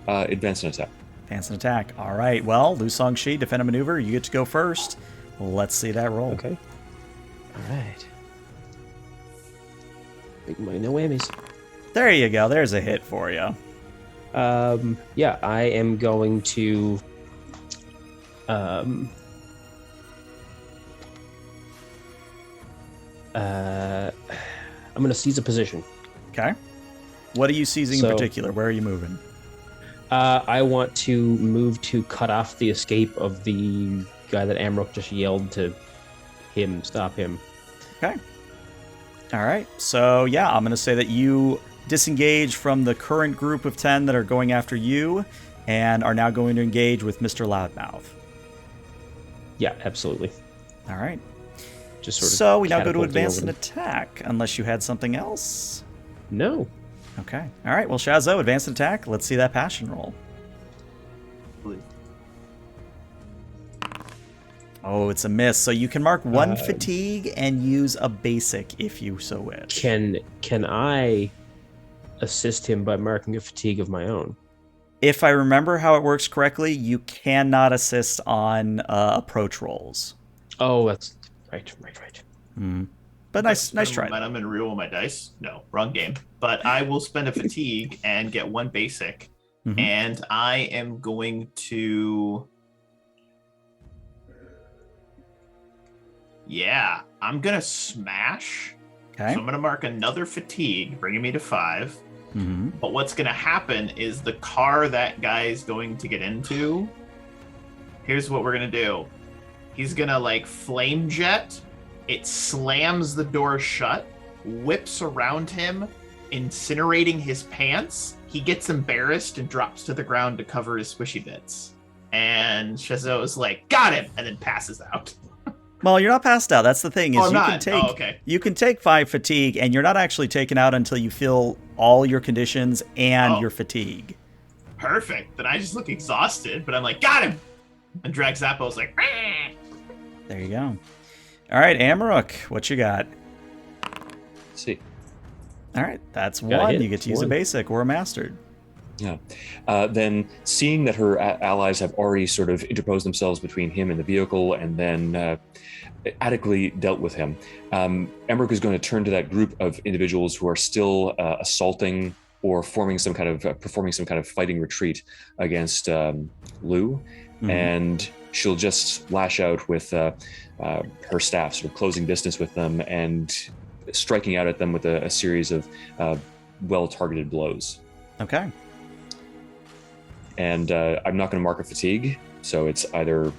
Advance and attack. Advance and attack. All right. Well, Lu Songshi, defend and maneuver. You get to go first. Let's see that roll. Okay. All right. Big money, no whammies. There you go. There's a hit for you. Yeah, I am going to... I'm going to seize a position. Okay. What are you seizing in particular? Where are you moving? I want to move to cut off the escape of the guy that Amarok just yelled to stop him. Okay. All right. So, yeah, I'm going to say that you disengage from the current group of 10 that are going after you and are now going to engage with Mr. Loudmouth. Yeah, absolutely. All right. Just sort of. So we now go to advance and attack, unless you had something else. No. Okay. All right. Well, Shazo, advanced attack. Let's see that passion roll. Oh, it's a miss. So you can mark one fatigue and use a basic if you so wish. Can I assist him by marking a fatigue of my own? If I remember how it works correctly, you cannot assist on approach rolls. Oh, that's right. But nice try. Momentum and reroll my dice. No, wrong game. But I will spend a fatigue and get one basic, and I am going to. Yeah, I'm gonna smash. Okay. So I'm gonna mark another fatigue, bringing me to 5. But what's gonna happen is the car that guy is going to get into. Here's what we're gonna do. He's gonna like flame jet. It slams the door shut, whips around him, incinerating his pants. He gets embarrassed and drops to the ground to cover his squishy bits. And Shazo is like, got him, and then passes out. Well, you're not passed out. That's the thing. Is you can take 5 fatigue, and you're not actually taken out until you feel all your conditions and your fatigue. Perfect. Then I just look exhausted, but I'm like, got him! And Drag Zappo's like, "Meh." There you go. All right, Amaruk, what you got? Let's see. All right, that's 1. You get to use a basic or a mastered. Yeah. Then, seeing that her allies have already sort of interposed themselves between him and the vehicle, and then adequately dealt with him, Emmerich is going to turn to that group of individuals who are still assaulting or performing some kind of fighting retreat against Lou, and she'll just lash out with her staff, sort of closing distance with them and striking out at them with a series of well-targeted blows. Okay. And I'm not going to mark a fatigue, so it's either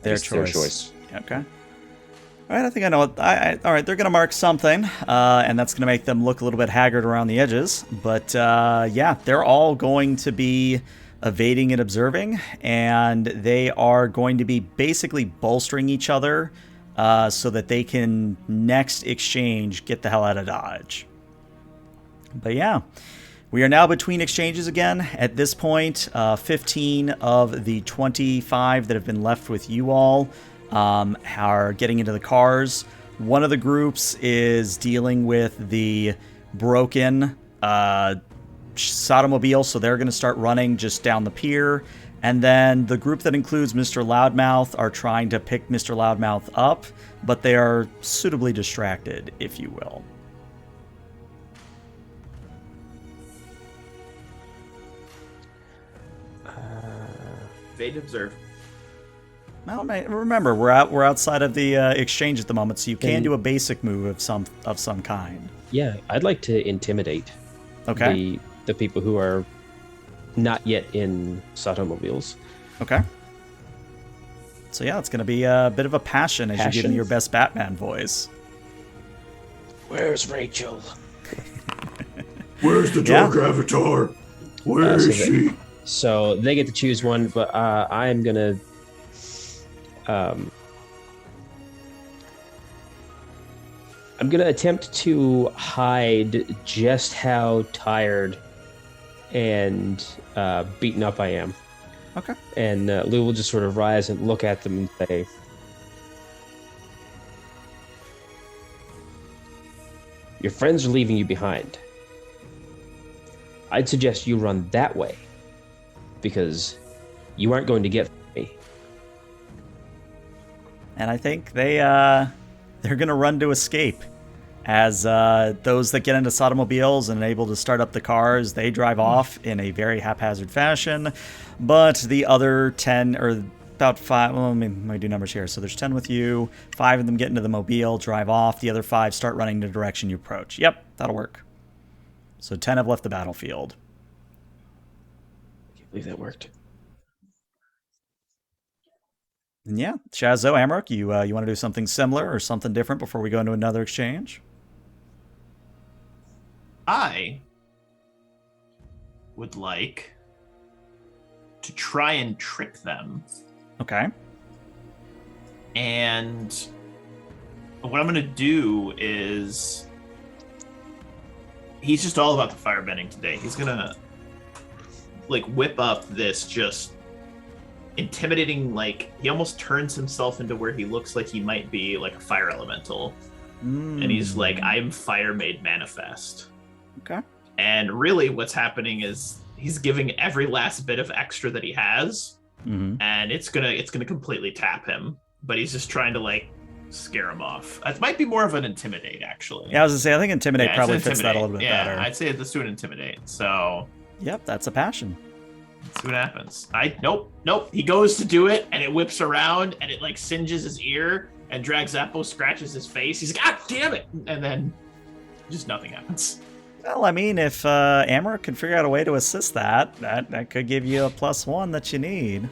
their choice. Okay. All right, I think I know what. All right, they're going to mark something, and that's going to make them look a little bit haggard around the edges. But yeah, they're all going to be evading and observing, and they are going to be basically bolstering each other so that they can next exchange get the hell out of Dodge. But yeah. We are now between exchanges again. At this point, 15 of the 25 that have been left with you all are getting into the cars. One of the groups is dealing with the broken Sotomobile, so they're going to start running just down the pier. And then the group that includes Mr. Loudmouth are trying to pick Mr. Loudmouth up, but they are suitably distracted, if you will. Evade, observe. Well, remember, we're outside of the exchange at the moment, so you can do a basic move of some kind. Yeah, I'd like to intimidate. Okay. The people who are not yet in Sotomobiles. Okay. So yeah, it's going to be a bit of a passion as you give me your best Batman voice. Where's Rachel? Where's the dark avatar? Where is she? So they get to choose one, but I am gonna I'm gonna attempt to hide just how tired and beaten up I am. Okay. And Lou will just sort of rise and look at them and say, "Your friends are leaving you behind. I'd suggest you run that way, because you aren't going to get me." And I think they're going to run to escape. As those that get into Sotomobiles and able to start up the cars, they drive off in a very haphazard fashion. But the other 10, or about 5, well, let me do numbers here. So there's 10 with you. 5 of them get into the Mobile, drive off. The other 5 start running the direction you approach. Yep, that'll work. So 10 have left the battlefield. I can't believe that worked. And yeah, Shazo, Amaruk, you want to do something similar or something different before we go into another exchange? I would like to try and trick them. Okay. And what I'm going to do is he's just all about the firebending today. He's gonna like whip up this just intimidating, like he almost turns himself into where he looks like he might be like a fire elemental. And he's like, I'm fire made manifest. Okay. And really what's happening is he's giving every last bit of extra that he has, and it's gonna completely tap him. But he's just trying to like scare him off. It might be more of an intimidate, actually. Yeah, I was gonna say, I think intimidate probably fits that a little bit better. Yeah, I'd say let's do an intimidate. So yep, that's a passion. Let's see what happens. Nope. He goes to do it, and it whips around, and it like singes his ear, and Dragzappo scratches his face. He's like, "Ah, damn it!" And then just nothing happens. Well, I mean, if Amarok can figure out a way to assist that could give you a +1 that you need.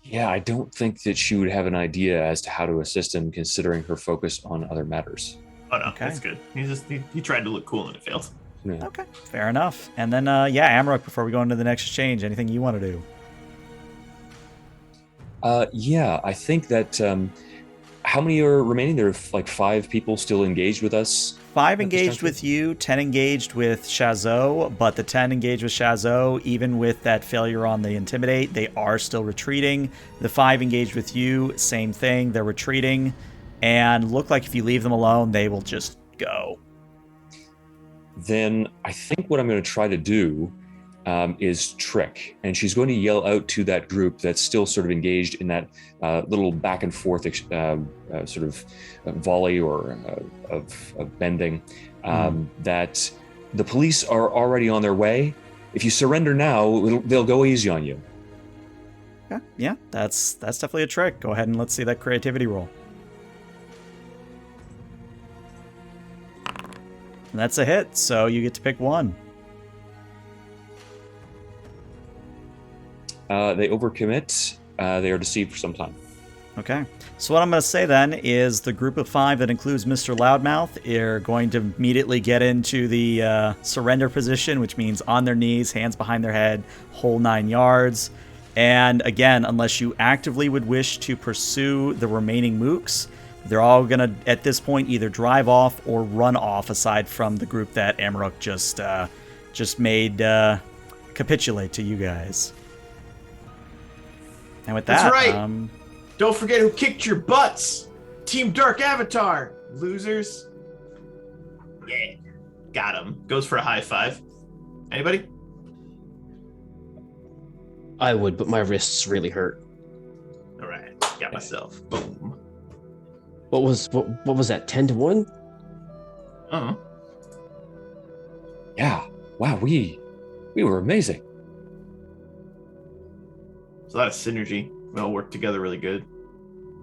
Yeah, I don't think that she would have an idea as to how to assist him, considering her focus on other matters. Oh no, Okay. that's good. He tried to look cool and it failed. Yeah. Okay, fair enough. And then, Amarok, before we go into the next exchange, anything you want to do? Yeah, I think that. How many are remaining? There are like 5 people still engaged with us. 5 engaged with you, 10 engaged with Shazot, but the 10 engaged with Shazot, even with that failure on the Intimidate, they are still retreating. The 5 engaged with you, same thing, they're retreating, and look like if you leave them alone, they will just go. Then I think what I'm going to try to do is trick, and she's going to yell out to that group that's still sort of engaged in that little back and forth sort of volley or of bending, that the police are already on their way. If you surrender now, they'll go easy on you. Yeah, that's definitely a trick. Go ahead and let's see that creativity roll. And that's a hit, so you get to pick one. They overcommit. They are deceived for some time. Okay. So what I'm going to say then is the group of 5 that includes Mr. Loudmouth are going to immediately get into the surrender position, which means on their knees, hands behind their head, whole 9 yards. And again, unless you actively would wish to pursue the remaining mooks, they're all going to, at this point, either drive off or run off, aside from the group that Amarok just made capitulate to you guys. And with that, That's right. Don't forget who kicked your butts. Team Dark Avatar, losers. Yeah, got him. Goes for a high five. Anybody? I would, but my wrists really hurt. All right, got myself. Boom. What was that? 10-1? Oh. Yeah. Wow. We were amazing. There's a lot of synergy. We all work together really good.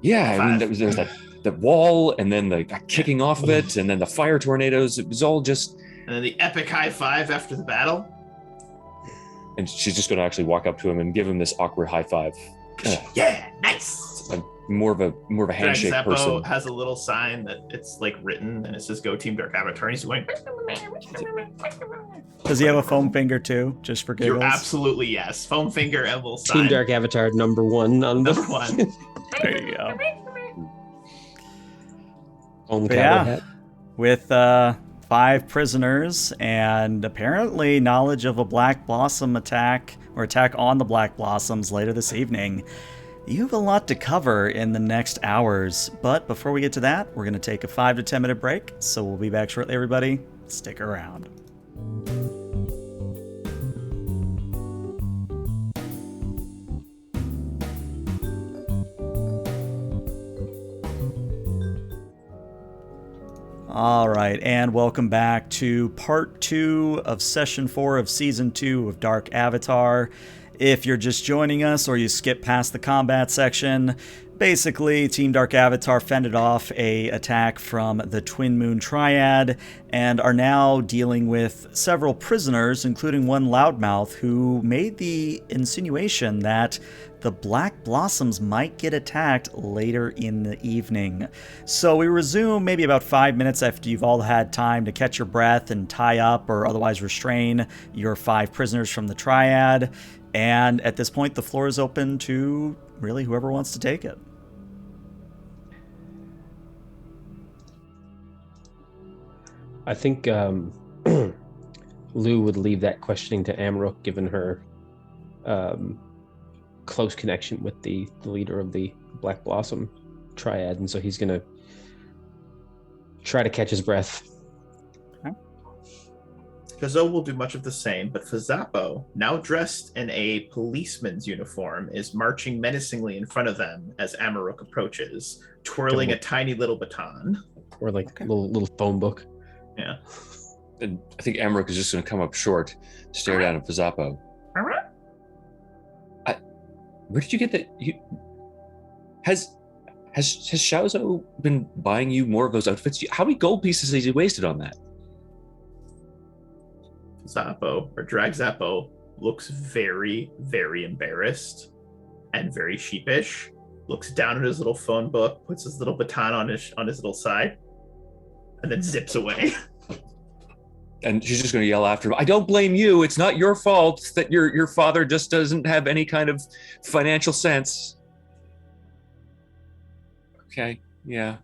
Yeah. I mean, 5. there was that wall, and then the kicking off of it, and then the fire tornadoes. It was all just. And then the epic high five after the battle. And she's just going to actually walk up to him and give him this awkward high five. Yeah, nice. I'm more of a handshake Zappo person. has a little sign that it's like written, and it says "Go Team Dark Avatar." And he's going. does he have a foam finger too, just for giggles? You're absolutely yes. Foam finger and little sign. Team Dark Avatar number 1 on Number the 1. There you go. foam But cowboy yeah, hat. with 5 prisoners and apparently knowledge of a Black Blossom attack or attack on the Black Blossoms later this evening, you have a lot to cover in the next hours. But before we get to that, we're going to take a 5 to 10 minute break. So we'll be back shortly, everybody. Stick around. All right, and welcome back to part 2 of session 4 of season 2 of Dark Avatar. If you're just joining us or you skip past the combat section, basically Team Dark Avatar fended off a attack from the Twin Moon Triad and are now dealing with several prisoners, including one Loudmouth, who made the insinuation that the Black Blossoms might get attacked later in the evening. So we resume maybe about 5 minutes after you've all had time to catch your breath and tie up or otherwise restrain your 5 prisoners from the Triad. And at this point, the floor is open to really whoever wants to take it. I think Lou would leave that questioning to Amarok, given her close connection with the leader of the Black Blossom triad, and so he's going to try to catch his breath. Kazo will do much of the same, but Fazappo, now dressed in a policeman's uniform, is marching menacingly in front of them as Amarok approaches, twirling a tiny little baton. Or like a little phone book. Yeah. And I think Amarok is just going to come up short, stare down at Fazappo. Where did you get that? Has Shaozo been buying you more of those outfits? How many gold pieces has he wasted on that? Zappo, or Drag Zappo, looks very, very embarrassed and very sheepish. Looks down at his little phone book, puts his little baton on his little side, and then zips away. And she's just going to yell after him, I don't blame you. It's not your fault that your father just doesn't have any kind of financial sense. Okay, yeah.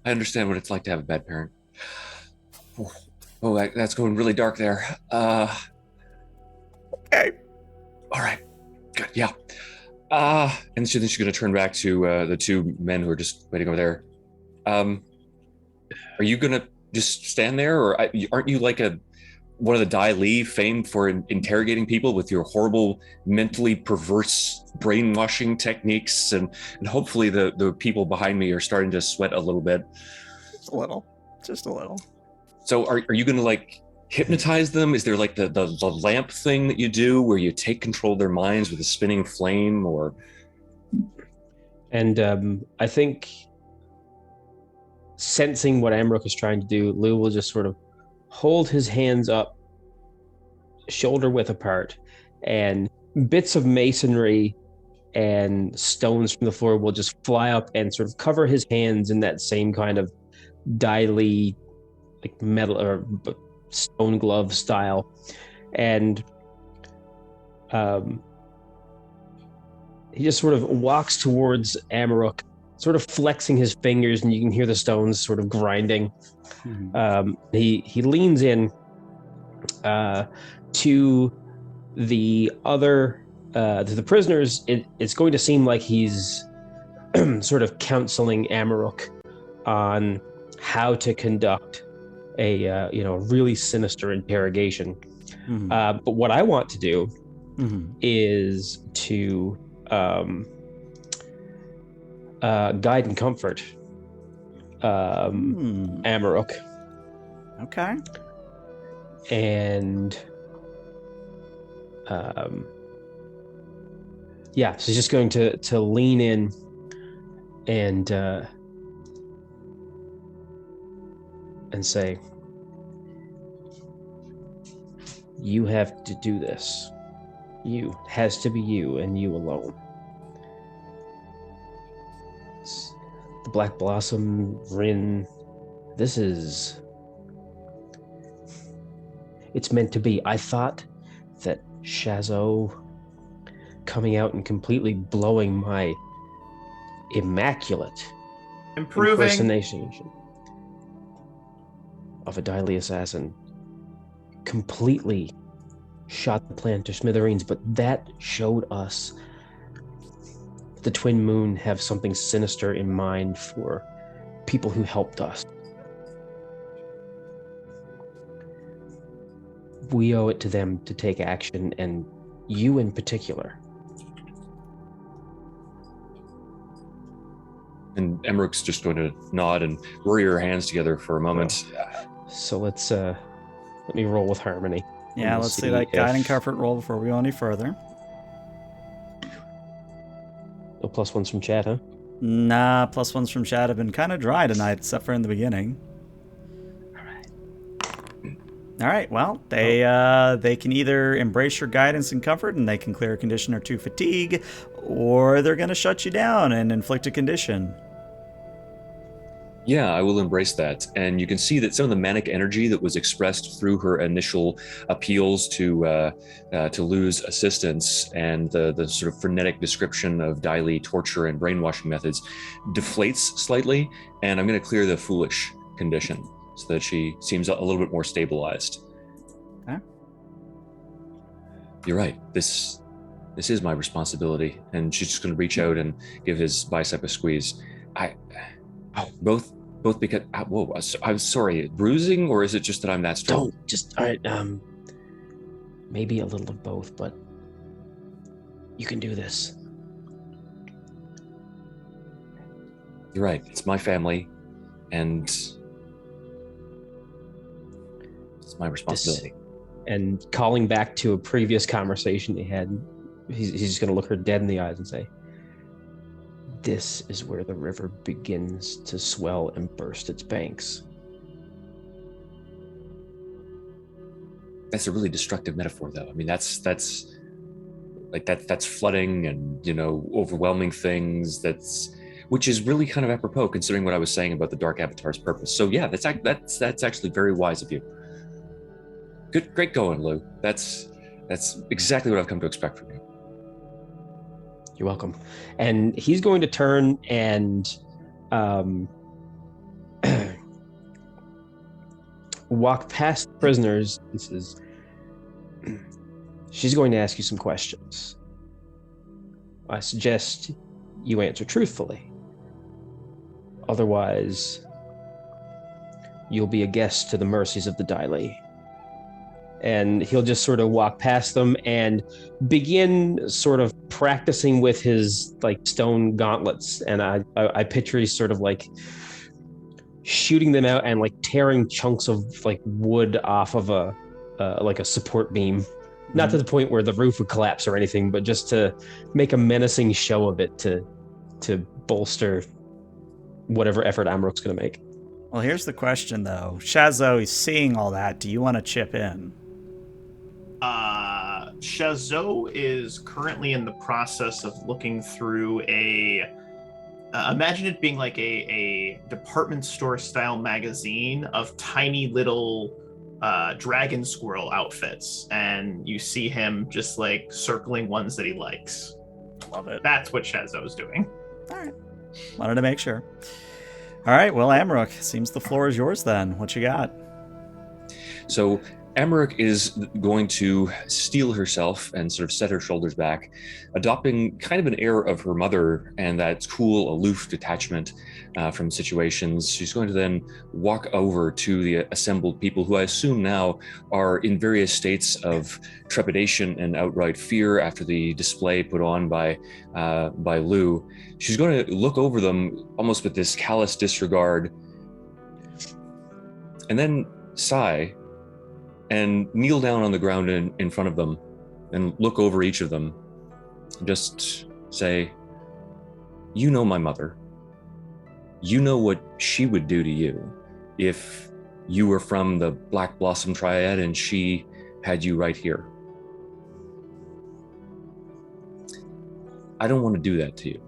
I understand what it's like to have a bad parent. Oh, that's going really dark there. Okay. All right, good, yeah. And so then she's going to turn back to the two men who are just waiting over there. Are you going to just stand there, or aren't you like one of the Dai Li famed for interrogating people with your horrible, mentally perverse brainwashing techniques? And hopefully the people behind me are starting to sweat a little bit. Just a little. So are you going to like hypnotize them? Is there like the lamp thing that you do where you take control of their minds with a spinning flame, or? And I think, sensing what Amarok is trying to do, Lou will just sort of hold his hands up, shoulder width apart, and bits of masonry and stones from the floor will just fly up and sort of cover his hands in that same kind of Dai Li, like metal or stone glove style. And he just sort of walks towards Amarok, sort of flexing his fingers, and you can hear the stones sort of grinding. Mm-hmm. He leans in to the other to the prisoners. It's going to seem like he's sort of counseling Amarok on how to conduct a really sinister interrogation. Mm-hmm. But what I want to do is to guide and comfort Amarok. Okay. And so he's just going to lean in and say, you have to do this. You has to be you and you alone. The Black Blossom, Rin, it's meant to be. I thought that Shazo coming out and completely blowing my immaculate impersonation of a Dai Li assassin completely shot the plan to smithereens, but that showed us the Twin Moon have something sinister in mind for people who helped us. We owe it to them to take action, and you in particular. And Amarok's just going to nod and worry her hands together for a moment. So let me roll with Harmony. Yeah, let's see that guide and comfort roll before we go any further. No plus ones from chat, huh? Nah, plus ones from chat have been kind of dry tonight, except for in the beginning. All right. Well, they can either embrace your guidance and comfort, and they can clear a condition or two fatigue, or they're going to shut you down and inflict a condition. Yeah, I will embrace that. And you can see that some of the manic energy that was expressed through her initial appeals to Lou's assistance and the sort of frenetic description of Dai Li torture and brainwashing methods deflates slightly, and I'm going to clear the foolish condition. so that she seems a little bit more stabilized. Okay. You're right. This is my responsibility. And she's just going to reach out and give his bicep a squeeze. Both because, whoa, I'm sorry, bruising, or is it just that I'm that strong? Don't, just, all right, maybe a little of both, but you can do this. You're right. It's my family, and it's my responsibility. And calling back to a previous conversation they had, he's just going to look her dead in the eyes and say, "This is where the river begins to swell and burst its banks." That's a really destructive metaphor, though. I mean, that's flooding and, overwhelming things. Which is really kind of apropos considering what I was saying about the Dark Avatar's purpose. So yeah, that's actually very wise of you. Great going, Lou. That's exactly what I've come to expect from you. You're welcome. And he's going to turn and walk past the prisoners and says, "She's going to ask you some questions. I suggest you answer truthfully. Otherwise, you'll be a guest to the mercies of the Daili." And he'll just sort of walk past them and begin sort of practicing with his stone gauntlets. And I picture he's sort of shooting them out and tearing chunks of wood off of a support beam. Not to the point where the roof would collapse or anything, but just to make a menacing show of it to bolster whatever effort Amarok's going to make. Well, here's the question, though. Shazo is seeing all that. Do you want to chip in? Shazo is currently in the process of looking through imagine it being like a department store style magazine of tiny little dragon squirrel outfits, and you see him just circling ones that he likes. Love it. That's what Shazo's doing. All right. Wanted to make sure. All right. Well, Amarok, seems the floor is yours then. What you got? So Amarok is going to steel herself and sort of set her shoulders back, adopting kind of an air of her mother and that cool, aloof detachment from situations. She's going to then walk over to the assembled people, who I assume now are in various states of trepidation and outright fear after the display put on by Lou. She's going to look over them almost with this callous disregard, and then sigh and kneel down on the ground in front of them and look over each of them and just say, "You know my mother. You know what she would do to you if you were from the Black Blossom Triad and she had you right here. I don't want to do that to you.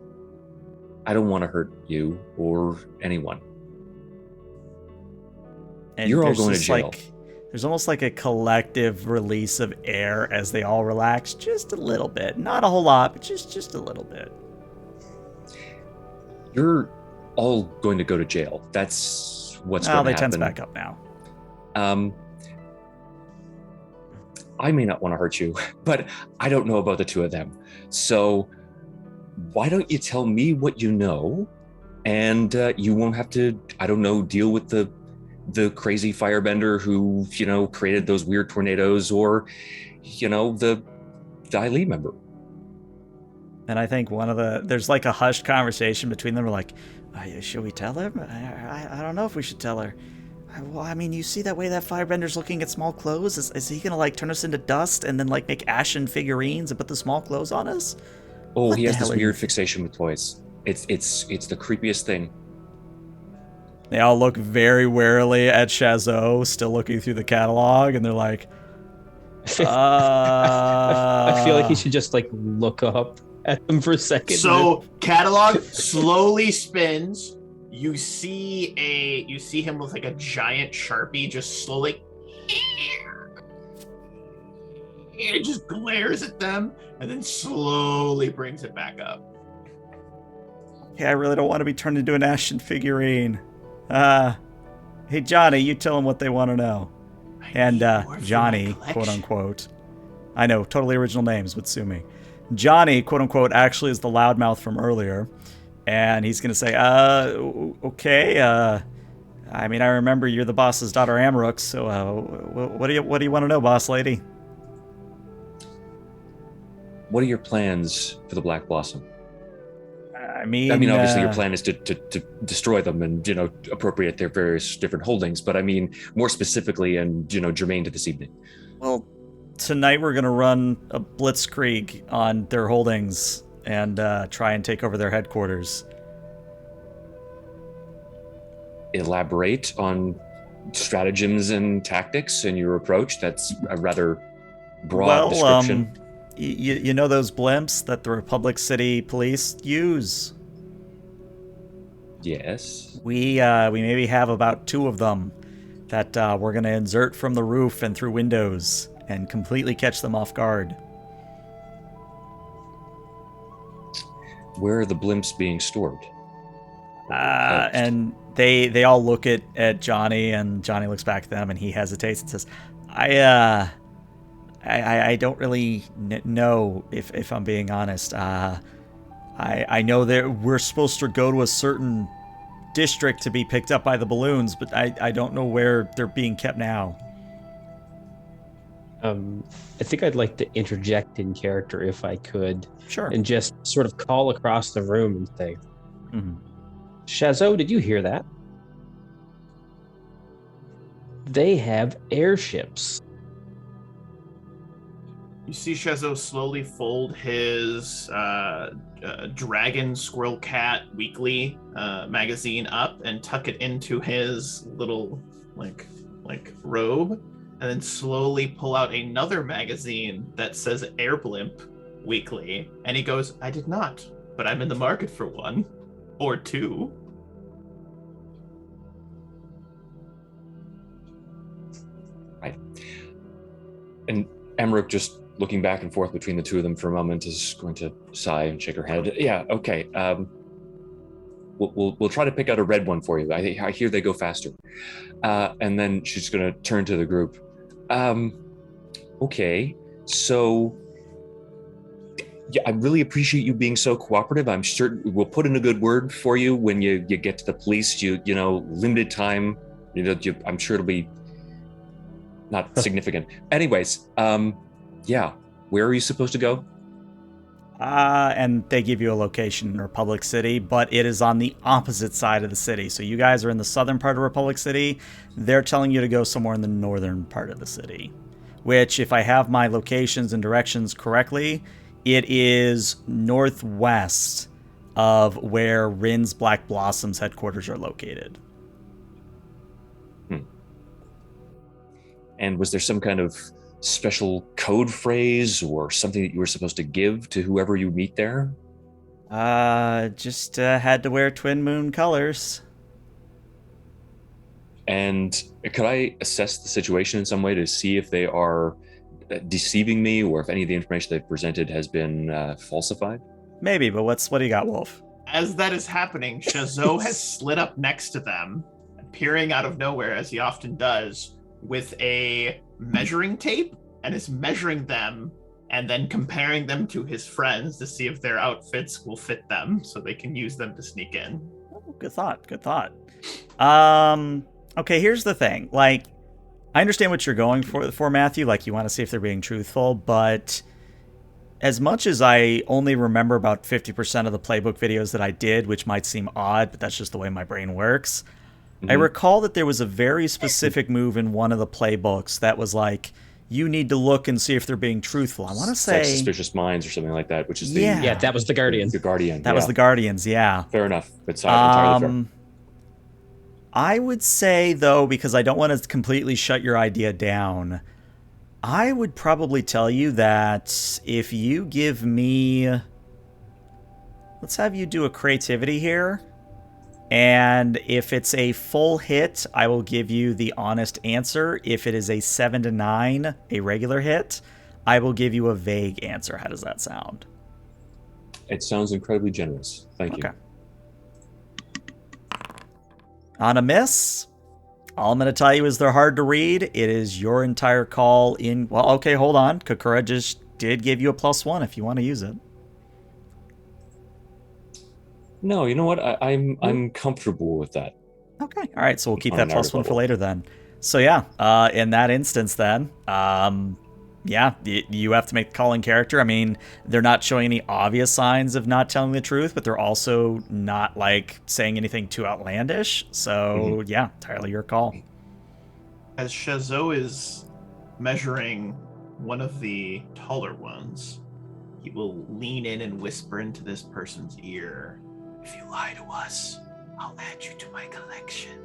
I don't want to hurt you or anyone. And you're all going to jail." There's almost like a collective release of air as they all relax just a little bit. Not a whole lot, but just a little bit. You're all going to go to jail. That's what's going to happen. They tense back up now. I may not want to hurt you, but I don't know about the two of them. So why don't you tell me what you know, and you won't have to, I don't know, deal with the crazy firebender who, created those weird tornadoes, or, the Daili member. And I think there's a hushed conversation between them. We're like, should we tell her? I don't know if we should tell her. Well, I mean, you see that way that firebender's looking at small clothes? Is he gonna turn us into dust and then make ashen figurines and put the small clothes on us? Oh, he has this weird fixation with toys. It's the creepiest thing. They all look very warily at Shazo, still looking through the catalog, and they're like, I feel like he should just look up at them for a second. So catalog slowly spins. You see him with a giant Sharpie just slowly. It just glares at them and then slowly brings it back up. Yeah, I really don't want to be turned into an ashen figurine. I Hey, Johnny, you tell them what they want to know. And more for Johnny, my quote collection. unquote. I know, totally original names, but sue me. Johnny, quote unquote, actually is the loudmouth from earlier. And he's going to say, okay, I mean, I remember you're the boss's daughter, Amaruk, so what do you want to know, boss lady? What are your plans for the Black Blossom? I mean, Obviously, your plan is to destroy them and appropriate their various different holdings. But I mean, more specifically and germane to this evening. Well, tonight we're going to run a blitzkrieg on their holdings and try and take over their headquarters. Elaborate on stratagems and tactics and your approach. That's a rather broad description. You know those blimps that the Republic City Police use? Yes. We maybe have about 2 of them that we're going to insert from the roof and through windows and completely catch them off guard. Where are the blimps being stored? And they all look at Johnny, and Johnny looks back at them, and he hesitates and says, I don't really know, if I'm being honest. I know that we're supposed to go to a certain district to be picked up by the balloons, but I don't know where they're being kept now. I think I'd like to interject in character if I could. Sure. And just sort of call across the room and say, Mhm. Shazot, did you hear that? They have airships. You see Shazo slowly fold his Dragon Squirrel Cat Weekly magazine up and tuck it into his little like robe, and then slowly pull out another magazine that says Air Blimp Weekly, and he goes, "I did not, but I'm in the market for one or two." Right. And Emmerich, just looking back and forth between the two of them for a moment, is going to sigh and shake her head. Yeah, okay. We'll try to pick out a red one for you. I hear they go faster. And then she's going to turn to the group. Okay, so yeah, I really appreciate you being so cooperative. I'm sure we'll put in a good word for you when you get to the police. You know, limited time. I'm sure it'll be not significant. Anyways, yeah, where are you supposed to go? And they give you a location in Republic City, but it is on the opposite side of the city. So you guys are in the southern part of Republic City. They're telling you to go somewhere in the northern part of the city, which, if I have my locations and directions correctly, it is northwest of where Rin's Black Blossom's headquarters are located. And was there some kind of special code phrase or something that you were supposed to give to whoever you meet there? Just had to wear twin moon colors. And could I assess the situation in some way to see if they are deceiving me or if any of the information they've presented has been falsified? Maybe, but what do you got, Wolf? As that is happening, Shazo has slid up next to them, appearing out of nowhere, as he often does, with a measuring tape, and is measuring them and then comparing them to his friends to see if their outfits will fit them so they can use them to sneak in. Oh, good thought. Okay, here's the thing. Like, I understand what you're going for, Matthew. Like, you want to see if they're being truthful, but as much as I only remember about 50% of the playbook videos that I did, which might seem odd, but that's just the way my brain works, I recall that there was a very specific move in one of the playbooks that was like, you need to look and see if they're being truthful. I want to say... Suspicious Minds or something like that, which is the... Yeah, that was the Guardian. The Guardian. That was the Guardians, yeah. Fair enough. It's entirely fair. I would say, though, because I don't want to completely shut your idea down, I would probably tell you that if you give me... Let's have you do a creativity here. And if it's a full hit, I will give you the honest answer. If it is a 7 to 9, a regular hit, I will give you a vague answer. How does that sound? It sounds incredibly generous. Thank you. On a miss, All I'm going to tell you is they're hard to read. It is your entire call in. Well, okay, hold on. Kakura just did give you a +1 if you want to use it. No, you know what? I'm comfortable with that. Okay. All right. So we'll keep On that a narrative +1 for level. later then. So yeah, in that instance then, yeah, you have to make the calling character. I mean, they're not showing any obvious signs of not telling the truth, but they're also not like saying anything too outlandish. So yeah, entirely your call. As Shoutout is measuring one of the taller ones, he will lean in and whisper into this person's ear, "If you lie to us, I'll add you to my collection."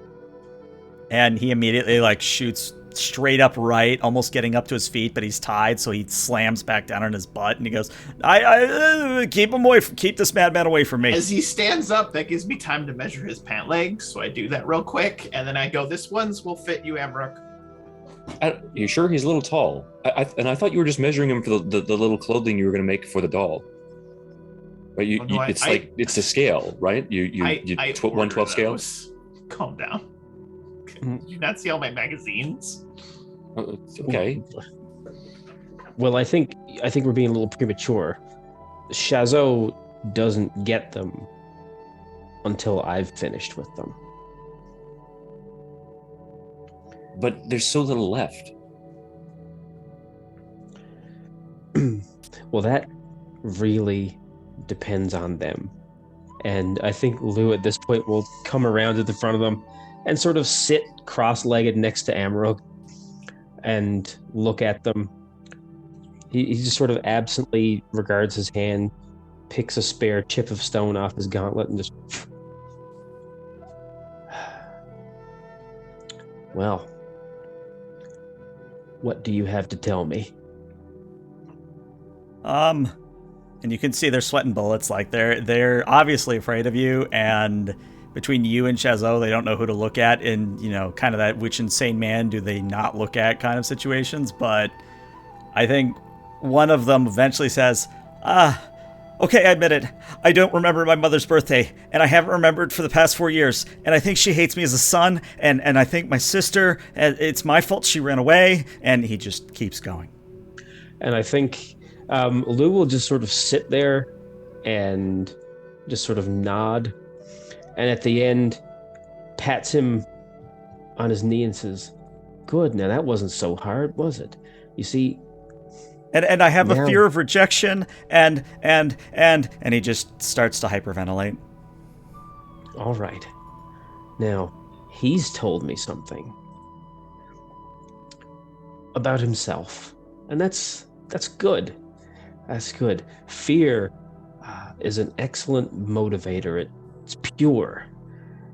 And he immediately like shoots straight up right, almost getting up to his feet, but he's tied, so he slams back down on his butt, and he goes, "I keep him away, keep this madman away from me." As he stands up, that gives me time to measure his pant legs, so I do that real quick, and then I go, "This one's will fit you, Amrook." You sure he's a little tall? I thought you were just measuring him for the little clothing you were going to make for the doll. But it's a scale, right? You 1/12 scale. Calm down. Did you not see all my magazines? It's okay. Well, I think we're being a little premature. Shoutout doesn't get them until I've finished with them. But there's so little left. Well, that really depends on them. And I think Lou at this point will come around to the front of them and sort of sit cross-legged next to Amarok and look at them. He just sort of absently regards his hand, picks a spare chip of stone off his gauntlet, and just... Well, what do you have to tell me? And you can see they're sweating bullets. Like they're obviously afraid of you, and between you and Shoutout, they don't know who to look at in, kind of that which insane man do they not look at kind of situations. But I think one of them eventually says, okay, I admit it. I don't remember my mother's birthday, and I haven't remembered for the past 4 years, and I think she hates me as a son, and I think my sister, it's my fault she ran away, and he just keeps going. And I think Lou will just sort of sit there and just sort of nod, and at the end pats him on his knee and says, "Good, now that wasn't so hard, was it? You see, and I have now... a fear of rejection, and he just starts to hyperventilate." All right. Now, he's told me something about himself, and that's good. That's good. Fear is an excellent motivator. It's pure.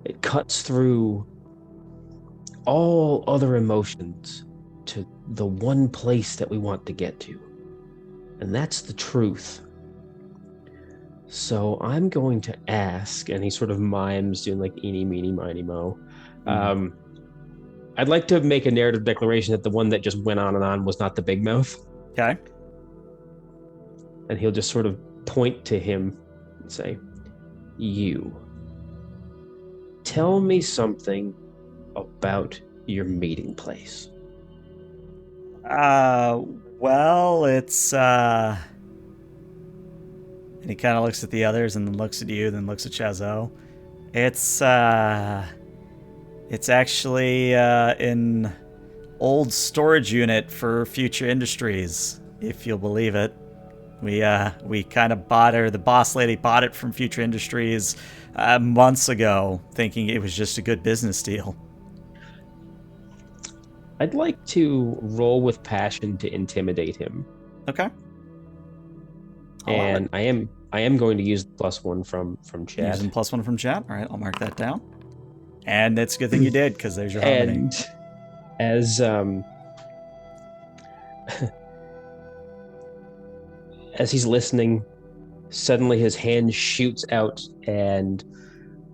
It cuts through all other emotions to the one place that we want to get to. And that's the truth. So I'm going to ask, and he sort of mimes doing like eeny, meeny, miny, mo. I'd like to make a narrative declaration that the one that just went on and on was not the big mouth. Okay. And he'll just sort of point to him and say, "You. Tell me something about your meeting place." Well, it's, and he kind of looks at the others and then looks at you, then looks at Shoutout. It's actually an old storage unit for Future Industries, if you'll believe it. We kind of bought her, the boss lady bought it from Future Industries months ago, thinking it was just a good business deal. I'd like to roll with passion to intimidate him. Okay. And I am going to use the +1 from chat. Using +1 from chat. All right, I'll mark that down. And it's a good thing you did, because there's your harmony. And as as he's listening, suddenly his hand shoots out, and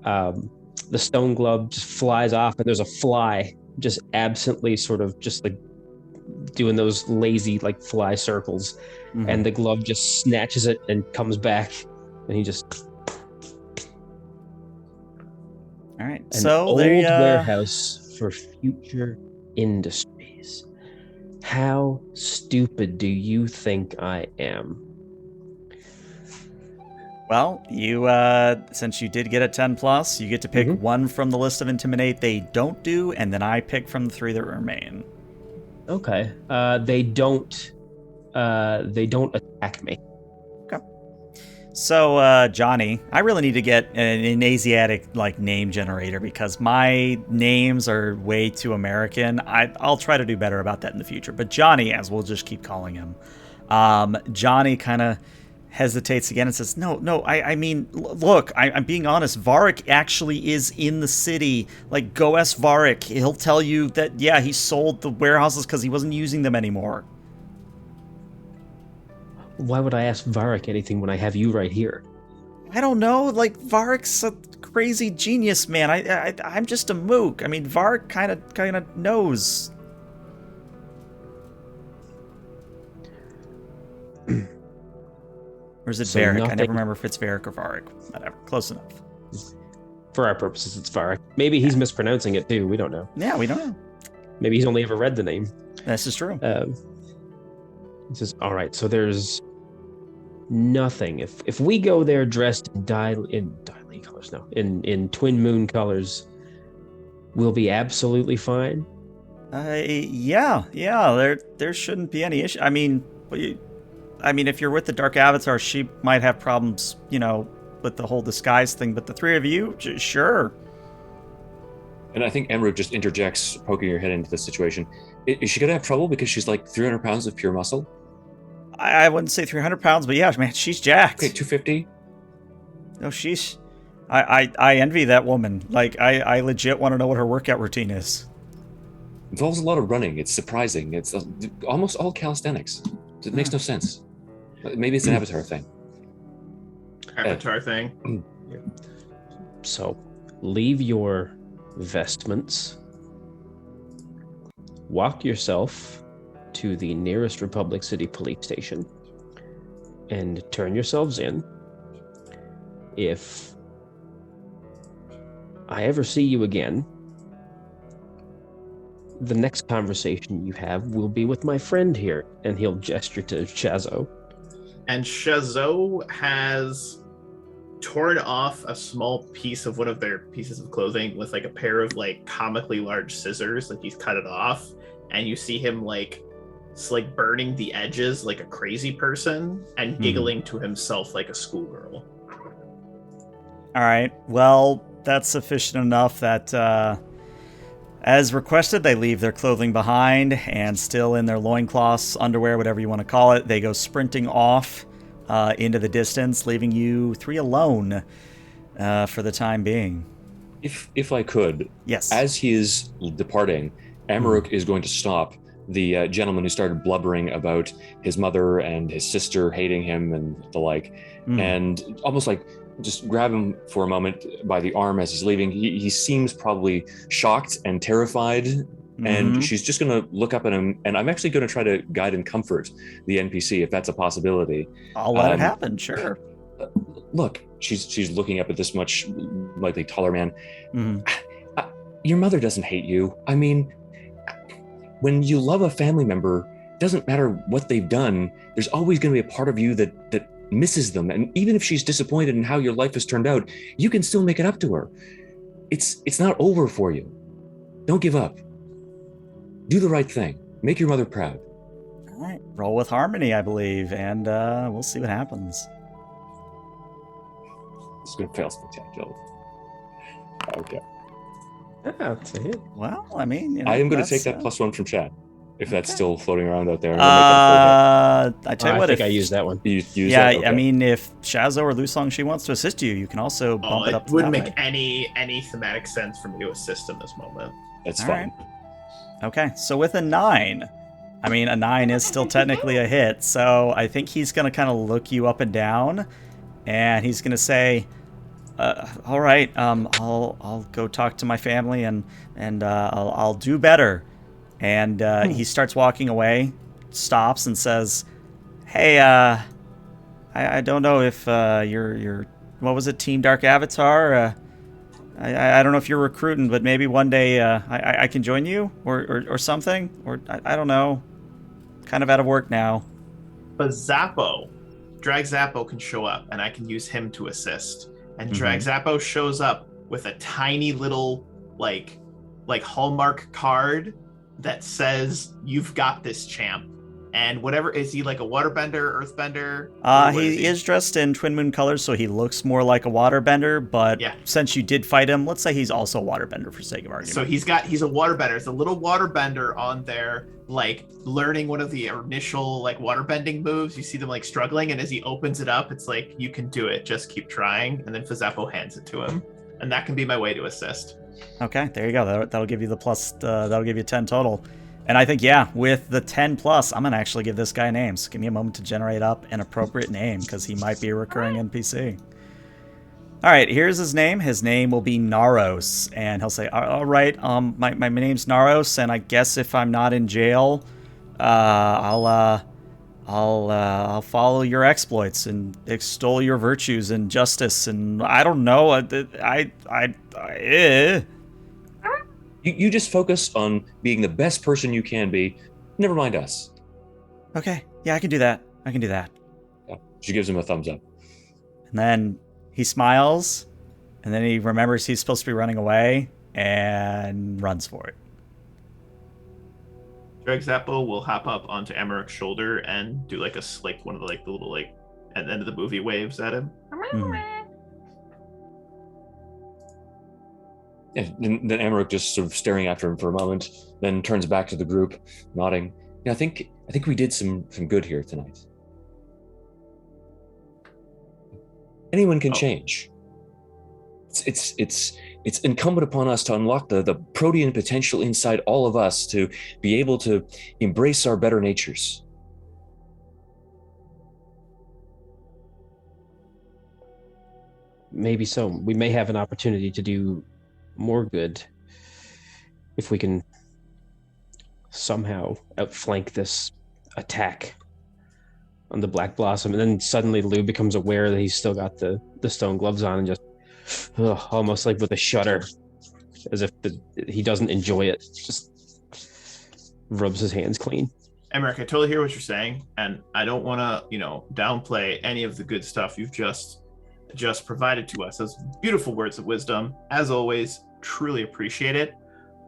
the stone glove just flies off, and there's a fly just absently sort of just like doing those lazy like fly circles. Mm-hmm. And the glove just snatches it and comes back, and he just... All right, An so old warehouse for future industries. How stupid do you think I am? Well, you since you did get a 10 plus, you get to pick one from the list of intimidate they don't do, and then I pick from the 3 that remain. Okay. They don't attack me. Okay. So, Johnny, I really need to get an Asiatic name generator because my names are way too American. I'll try to do better about that in the future. But Johnny, as we'll just keep calling him, Johnny kind of hesitates again and says, No, I mean, look, I'm being honest. Varric actually is in the city. Go ask Varric. He'll tell you that, yeah, he sold the warehouses because he wasn't using them anymore. Why would I ask Varric anything when I have you right here? I don't know. Varric's a crazy genius, man. I'm just a mook. I mean, Varric kind of knows. Or is it Varric? I never remember if it's Varric or Varric. Whatever. Close enough. For our purposes, it's Varric. Maybe he's mispronouncing it too. We don't know. Yeah, we don't know. Maybe he's only ever read the name. This is true. He says, all right, so there's nothing. If we go there dressed in Dai colors, no, in Twin Moon colors, we'll be absolutely fine. Yeah. There shouldn't be any issue. I mean, if you're with the Dark Avatar, she might have problems, with the whole disguise thing. But the 3 of you, sure. And I think Emmerich just interjects, poking her head into the situation. Is she gonna have trouble because she's 300 pounds of pure muscle? I wouldn't say 300 pounds, but yeah, man, she's jacked. Okay, 250. No, she's. I envy that woman. I legit want to know what her workout routine is. Involves a lot of running. It's surprising. It's almost all calisthenics. It makes no sense. Maybe it's an Avatar thing. Avatar thing. So, leave your vestments. Walk yourself to the nearest Republic City police station and turn yourselves in. If I ever see you again, the next conversation you have will be with my friend here, and he'll gesture to Shazo. And Shazo has torn off a small piece of one of their pieces of clothing with a pair of comically large scissors. He's cut it off, and you see him burning the edges like a crazy person and giggling to himself like a schoolgirl. All right. Well, that's sufficient enough that, as requested, they leave their clothing behind and still in their loincloths, underwear, whatever you want to call it. They go sprinting off into the distance, leaving you 3 alone for the time being. If I could, yes. As he is departing, Emmerich is going to stop the gentleman who started blubbering about his mother and his sister hating him and the like, and almost just grab him for a moment by the arm as he's leaving. He seems probably shocked and terrified, and she's just going to look up at him, and I'm actually going to try to guide and comfort the NPC if that's a possibility. I'll let it happen, sure. Look, she's looking up at this much likely taller man. Your mother doesn't hate you. I mean, when you love a family member, it doesn't matter what they've done, there's always going to be a part of you that misses them. And even if she's disappointed in how your life has turned out, you can still make it up to her. It's not over for you. Don't give up. Do the right thing. Make your mother proud. All right. Roll with harmony, I believe, and we'll see what happens. It's going to fail spectacularly. Okay. Yeah, that's it. Well, I mean, I am going to take that +1 from chat. If that's still floating around out there. I tell you what, I think I used that one. You use yeah, that? Okay. I mean, if Shazo or Lusong she wants to assist you, you can also bump it up. It wouldn't make any thematic sense for me to assist in this moment. That's All fine. Right. Okay, so with a 9, I mean, a 9 is still technically a hit, so I think he's going to kind of look you up and down, and he's going to say, all right, I'll go talk to my family, and I'll do better. And he starts walking away, stops, and says, "Hey, I don't know if you're what was it, Team Dark Avatar? I don't know if you're recruiting, but maybe one day I can join you or something. Or I don't know. Kind of out of work now. But Drag Zappo can show up, and I can use him to assist. And Drag Zappo shows up with a tiny little like Hallmark card that says, "You've got this, champ." And whatever, is he like a waterbender, earthbender? He is dressed in Twin Moon colors, so he looks more like a waterbender, but since you did fight him, let's say he's also a waterbender for sake of argument. So he's a waterbender. It's a little waterbender on there, like learning one of the initial like waterbending moves. You see them like struggling, and as he opens it up, it's like, you can do it, just keep trying. And then Fazappo hands it to him. And that can be my way to assist. Okay, there you go. That'll give you the plus, that'll give you 10 total. And I think, with the 10 plus, I'm going to actually give this guy names. Give me a moment to generate up an appropriate name, because he might be a recurring NPC. All right, here's his name. His name will be Naros, and he'll say, all right, my name's Naros, and I guess if I'm not in jail, I'll follow your exploits and extol your virtues and justice, and I don't know, You just focus on being the best person you can be. Never mind us. Okay, I can do that. Yeah. She gives him a thumbs up. And then he smiles, and then he remembers he's supposed to be running away and runs for it. Drag Zappo will hop up onto Amarok's shoulder and do like one of the little at the end of the movie waves at him. Yeah, then Amarok just sort of staring after him for a moment, then turns back to the group, nodding. I think we did some good here tonight. Anyone can change. It's incumbent upon us to unlock the protean potential inside all of us to be able to embrace our better natures. Maybe so. We may have an opportunity to do more good if we can somehow outflank this attack on the Black Blossom. And then suddenly Lou becomes aware that he's still got the stone gloves on, and just almost like with a shudder, as if he doesn't enjoy it, just rubs his hands clean. Amarok, I totally hear what you're saying, and I don't want to downplay any of the good stuff you've just provided to us. Those beautiful words of wisdom, as always, truly appreciate it.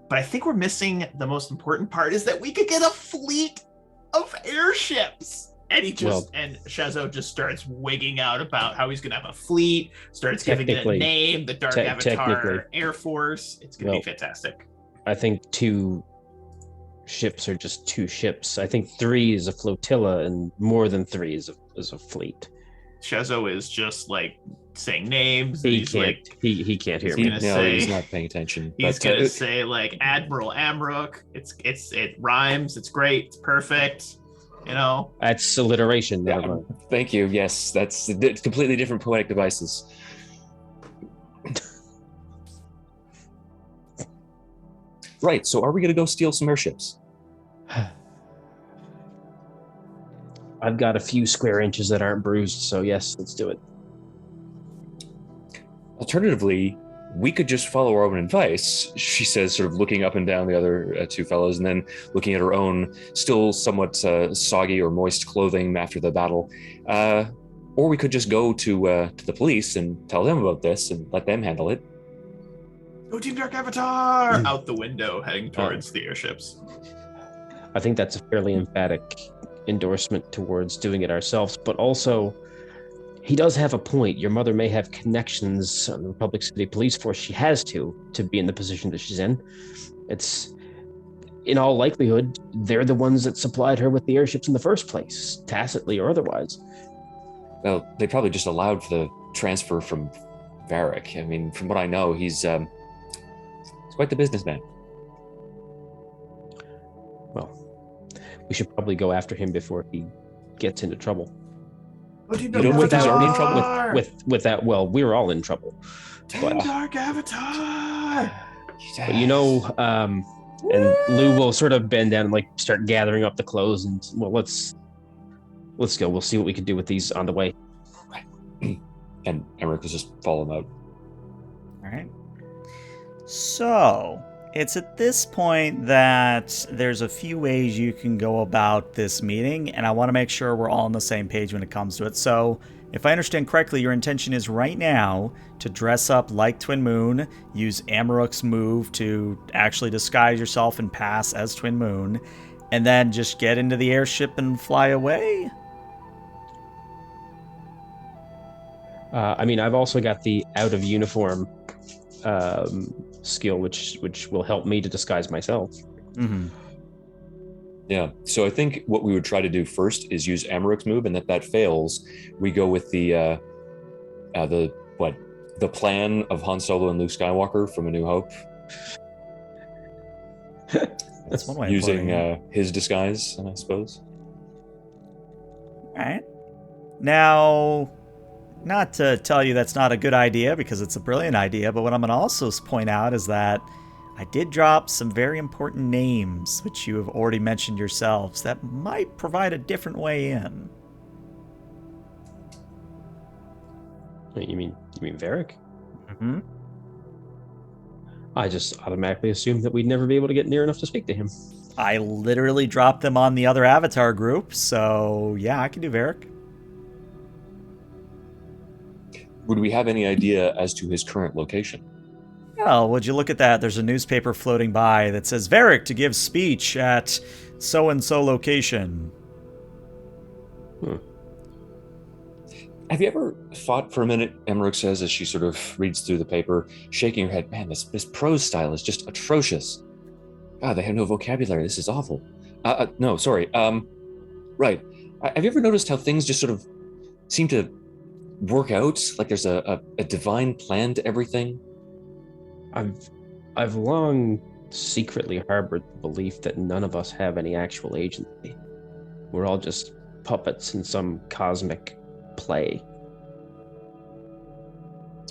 But I think we're missing the most important part, is that we could get a fleet of airships. And and Shazo just starts wigging out about how he's going to have a fleet, starts giving it a name, the Dark Avatar Air Force. It's going to be fantastic. I think 2 ships are just 2 ships. I think 3 is a flotilla, and more than 3 is a fleet. Shazo is just like saying names. He can't hear me. He's not paying attention. He's gonna say like Admiral Amarok. It rhymes. It's great. It's perfect. That's alliteration. Yeah, thank you. Yes, that's completely different poetic devices. Right. So, are we gonna go steal some airships? I've got a few square inches that aren't bruised, so yes, let's do it. Alternatively, we could just follow our own advice, she says, sort of looking up and down the other 2 fellows, and then looking at her own still somewhat soggy or moist clothing after the battle. Or we could just go to the police and tell them about this and let them handle it. Go Team Dark Avatar! Out the window, heading towards the airships. I think that's a fairly emphatic endorsement towards doing it ourselves, but also he does have a point. Your mother may have connections on the Republic City Police Force. She has to be in the position that she's in. It's, in all likelihood, they're the ones that supplied her with the airships in the first place, tacitly or otherwise. Well, they probably just allowed for the transfer from Varric. I mean, from what I know, he's quite the businessman. Well, we should probably go after him before he gets into trouble. You don't think he's already in trouble? With that, well, we're all in trouble. Team Dark Avatar! But and Lou will sort of bend down and like start gathering up the clothes, and let's go. We'll see what we can do with these on the way. And Amarok will just follow him out. All right. So, it's at this point that there's a few ways you can go about this meeting, and I want to make sure we're all on the same page when it comes to it. So, if I understand correctly, your intention is right now to dress up like Twin Moon, use Amaruk's move to actually disguise yourself and pass as Twin Moon, and then just get into the airship and fly away? I mean, I've also got the out of uniform skill, which will help me to disguise myself. Mm-hmm. Yeah, so I think what we would try to do first is use Amaruk's move, and if that fails, we go with the plan of Han Solo and Luke Skywalker from A New Hope. That's one way of using putting it. his disguise, I suppose. All right. Now, not to tell you that's not a good idea, because it's a brilliant idea, but what I'm going to also point out is that I did drop some very important names, which you have already mentioned yourselves, that might provide a different way in. You mean Varric? Mm-hmm. I just automatically assumed that we'd never be able to get near enough to speak to him. I literally dropped them on the other avatar group, so yeah, I can do Varric. Would we have any idea as to his current location? Oh, would you look at that? There's a newspaper floating by that says Varric to give speech at so-and-so location. Have you ever thought for a minute, Amaruk says as she sort of reads through the paper, shaking her head, man, this prose style is just atrocious. God, they have no vocabulary. This is awful. No, sorry. Right. Have you ever noticed how things just sort of seem to work out? Like there's a divine plan to everything? I've long secretly harbored the belief that none of us have any actual agency. We're all just puppets in some cosmic play.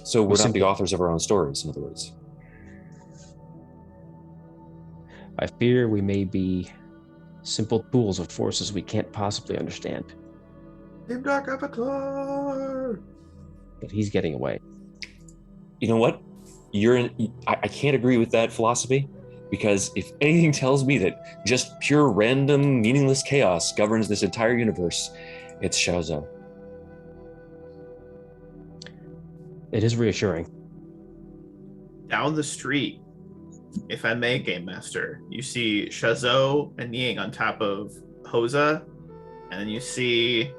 So we're not the authors of our own stories, in other words. I fear we may be simple tools of forces we can't possibly understand. Team Dark Avatar! But he's getting away. You know what? I can't agree with that philosophy, because if anything tells me that just pure random meaningless chaos governs this entire universe, it's Shoutout. It is reassuring. Down the street, if I may, Game Master, you see Shoutout and Ying on top of Hosa, and then you see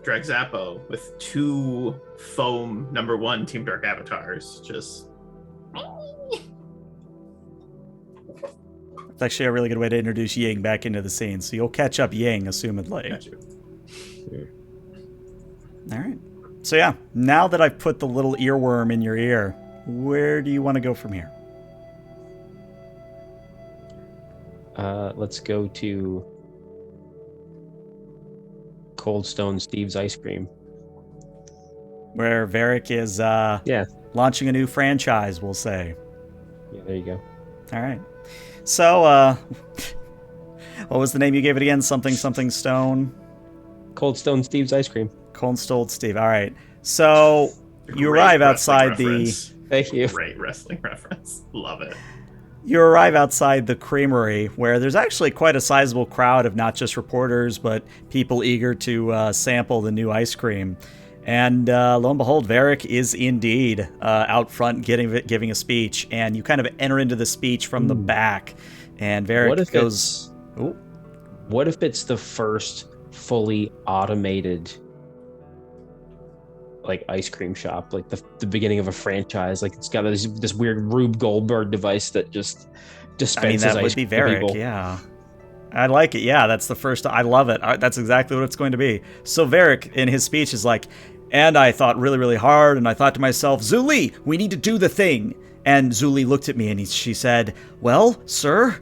Drag Zappo with two foam #1 Team Dark avatars. Just. It's actually a really good way to introduce Ying back into the scene, so you'll catch up Ying, assumedly. Gotcha. All right. So yeah, now that I've put the little earworm in your ear, where do you want to go from here? Let's go to Cold Stone Steve's Ice Cream. Where Varric is launching a new franchise, we'll say. Yeah, there you go. All right. So, what was the name you gave it again? Something Stone? Cold Stone Steve's Ice Cream. Cold Stone Steve. All right. So, you arrive outside Thank you. Great wrestling reference. Love it. You arrive outside the creamery, where there's actually quite a sizable crowd of not just reporters, but people eager to sample the new ice cream. And lo and behold, Varric is indeed out front giving a speech. And you kind of enter into the speech from the back. And Varric goes... What if it's the first fully automated ice cream shop, like the beginning of a franchise? Like it's got this weird Rube Goldberg device that just dispenses that ice would be cream to Varric, people. yeah. I like it. Yeah, that's the first. I love it. That's exactly what it's going to be. So Varric, in his speech, is like, and I thought really, really hard, and I thought to myself, Zuli, we need to do the thing. And Zuli looked at me and she said, well, sir,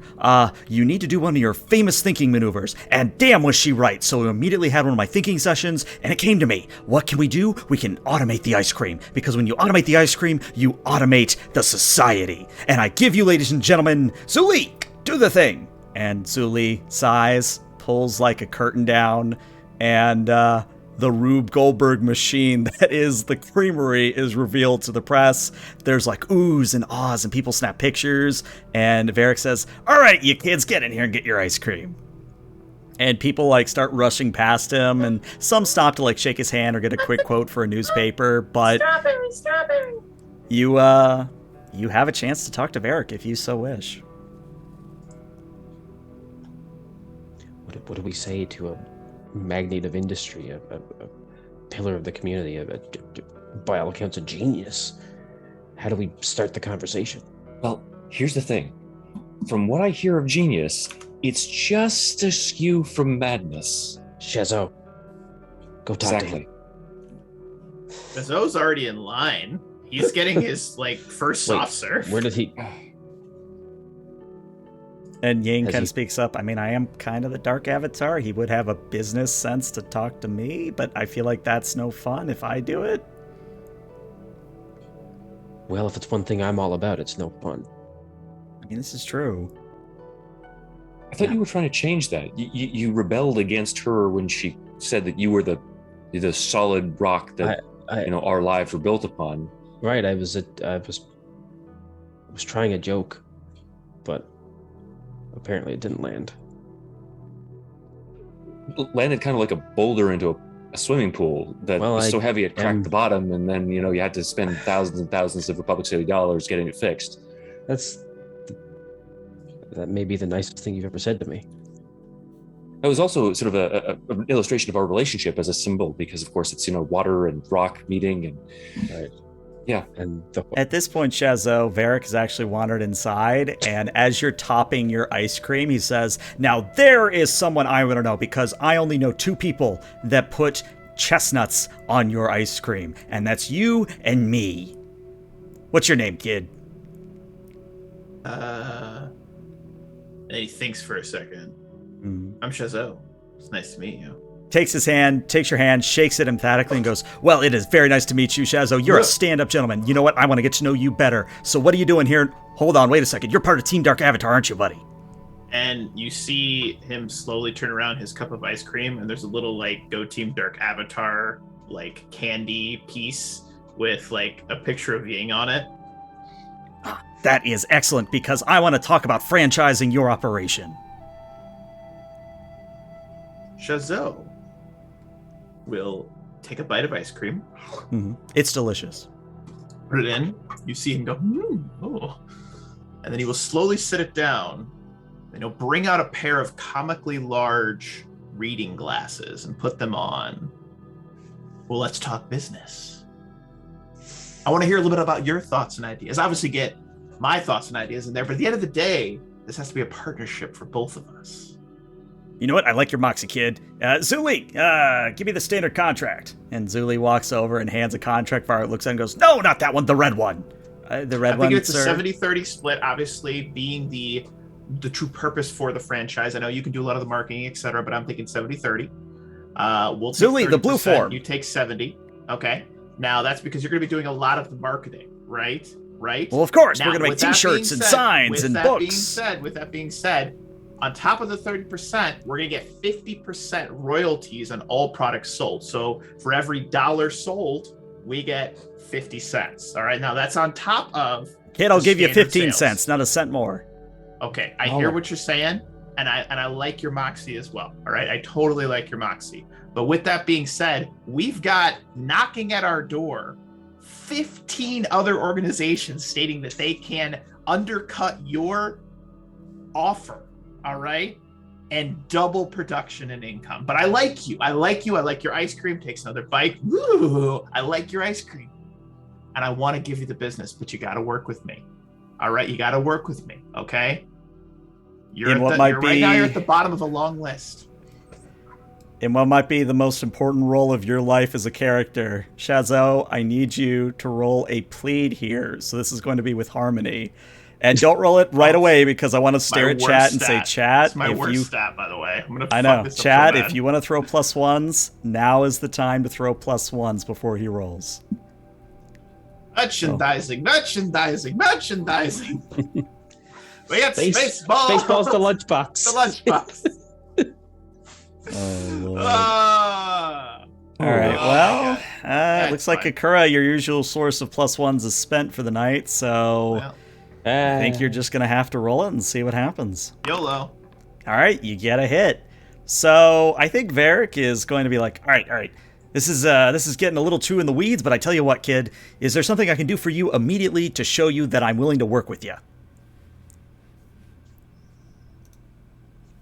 you need to do one of your famous thinking maneuvers. And damn was she right. So I immediately had one of my thinking sessions and it came to me. What can we do? We can automate the ice cream. Because when you automate the ice cream, you automate the society. And I give you, ladies and gentlemen, Zuli, do the thing. And Zuli sighs, pulls like a curtain down, and the Rube Goldberg machine that is the creamery is revealed to the press. There's like oohs and ahs and people snap pictures. And Varric says, "All right, you kids, get in here and get your ice cream." And people like start rushing past him, and some stop to like shake his hand or get a quick quote for a newspaper. But Strawberry. you have a chance to talk to Varric if you so wish. What do we say to a magnate of industry, a pillar of the community, by all accounts, a genius? How do we start the conversation? Well, here's the thing. From what I hear of genius, it's just a skew from madness. Shazo, go talk to him. Zo's already in line. He's getting his first soft serve. Where did he? And Ying Has kind he- of speaks up. I mean, I am kind of the Dark Avatar. He would have a business sense to talk to me, but I feel like that's no fun if I do it. Well, if it's one thing I'm all about, it's no fun. I mean, this is true. I thought you were trying to change that. You rebelled against her when she said that you were the solid rock that our lives were built upon. Right, I was trying a joke, but apparently it didn't land. Landed kind of like a boulder into a swimming pool that was so heavy it cracked the bottom, and then you had to spend thousands and thousands of Republic City dollars getting it fixed. That may be the nicest thing you've ever said to me. It was also sort of an illustration of our relationship as a symbol, because of course it's water and rock meeting, and right. Yeah. And at this point, Shazo, Varric has actually wandered inside, and as you're topping your ice cream, he says, "Now there is someone I want to know, because I only know two people that put chestnuts on your ice cream, and that's you and me. What's your name, kid?" And he thinks for a second. I'm Shazo. It's nice to meet you. Takes your hand, shakes it emphatically, and goes, "Well, it is very nice to meet you, Shazo. You're a stand-up gentleman. You know what? I want to get to know you better. So what are you doing here? Hold on, wait a second. You're part of Team Dark Avatar, aren't you, buddy?" And you see him slowly turn around his cup of ice cream, and there's a little Go Team Dark Avatar candy piece with a picture of Ying on it. That is excellent, because I want to talk about franchising your operation. Shazo will take a bite of ice cream. It's delicious. Put it in. You see him go, oh. And then he will slowly sit it down. And he'll bring out a pair of comically large reading glasses and put them on. Well, let's talk business. I want to hear a little bit about your thoughts and ideas. Obviously get my thoughts and ideas in there, but at the end of the day, this has to be a partnership for both of us. You know what? I like your moxie, kid. Zuli, give me the standard contract. And Zuli walks over and hands a contract. Varric looks at it and goes, "No, not that one, the red one." The red one, I think it's sir. a 70-30 split, obviously being the true purpose for the franchise. I know you can do a lot of the marketing, etc., but I'm thinking 70-30. We'll take Zuli, the blue 30%, form. You take 70. Okay. Now that's because you're going to be doing a lot of the marketing, right? Well, of course. Now, We're going to make with that t-shirts being and said- signs and books. With that being said, on top of the 30%, we're going to get 50% royalties on all products sold. So for every dollar sold, we get 50 cents. All right. Now that's on top of. Kid, I'll the give you standard 15 sales. cents, not a cent more. Okay, I hear what you're saying, and I like your moxie as well. All right, I totally like your moxie. But with that being said, we've got knocking at our door 15 other organizations stating that they can undercut your offer. All right, and double production and income. But I like you. I like your ice cream. Takes another bite. Ooh, I like your ice cream, and I want to give you the business, but you got to work with me. All right, you got to work with me. Okay. Right now you're at the bottom of a long list. In what might be the most important role of your life as a character, Shazo, I need you to roll a plead here. So this is going to be with harmony. And don't roll it right away, because I want to stare at chat and say, "Chat, it's my worst stat, by the way. I'm gonna I fuck know, this up chat, so bad. if you want to throw +1s, now is the time to throw +1s before he rolls. Merchandising. We got Spaceball. Spaceball's the lunchbox. The lunchbox. Oh, Lord. All right. Oh, Well, yeah. it looks like Fine. Akura, your usual source of +1s, is spent for the night. So Well, I think you're just gonna have to roll it and see what happens. YOLO. All right, you get a hit. So I think Varric is going to be like, all right. This is getting a little too in the weeds, but I tell you what, kid, is there something I can do for you immediately to show you that I'm willing to work with you?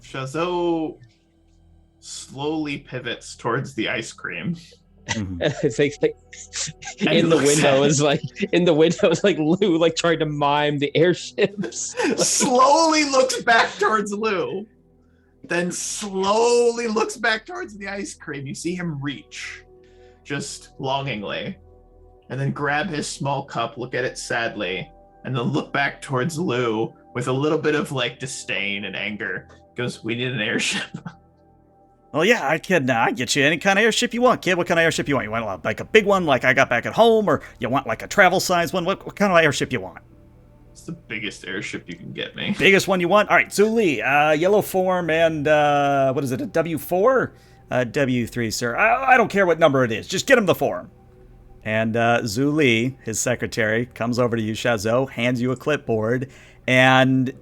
Shoutout slowly pivots towards the ice cream. It's like And in the looks window at is like Lou like trying to mime the airships. Slowly looks back towards Lou, then slowly looks back towards the ice cream. You see him reach, just longingly, and then grab his small cup, look at it sadly, and then look back towards Lou with a little bit of like disdain and anger. Goes, "We need an airship." Well, yeah, I get you any kind of airship you want, kid. What kind of airship you want? You want like a big one like I got back at home, or you want like a travel size one? What kind of airship you want? It's the biggest airship you can get me. Biggest one you want? All right, Zuli, yellow form and, what is it, a W4? W3, sir. I don't care what number it is. Just get him the form. And Zuli, his secretary, comes over to you, Shazo, hands you a clipboard, and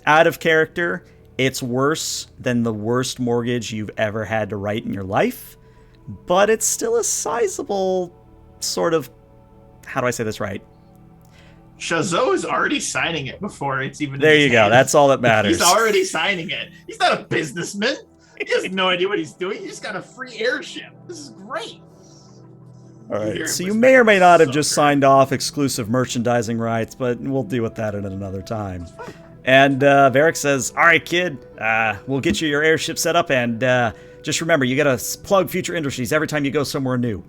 out of character, it's worse than the worst mortgage you've ever had to write in your life, but it's still a sizable sort of, how do I say this right? Shazo is already signing it before it's even. There in his you go. hand. That's all that matters. He's already signing it. He's not a businessman. He has no idea what he's doing. He just got a free airship. This is great. All Here, right. So Mr. you may or may not have just Sucker. signed off exclusive merchandising rights, but we'll deal with that at another time. And Varric says, "All right, kid. We'll get you your airship set up, and just remember, you gotta plug Future Industries every time you go somewhere new."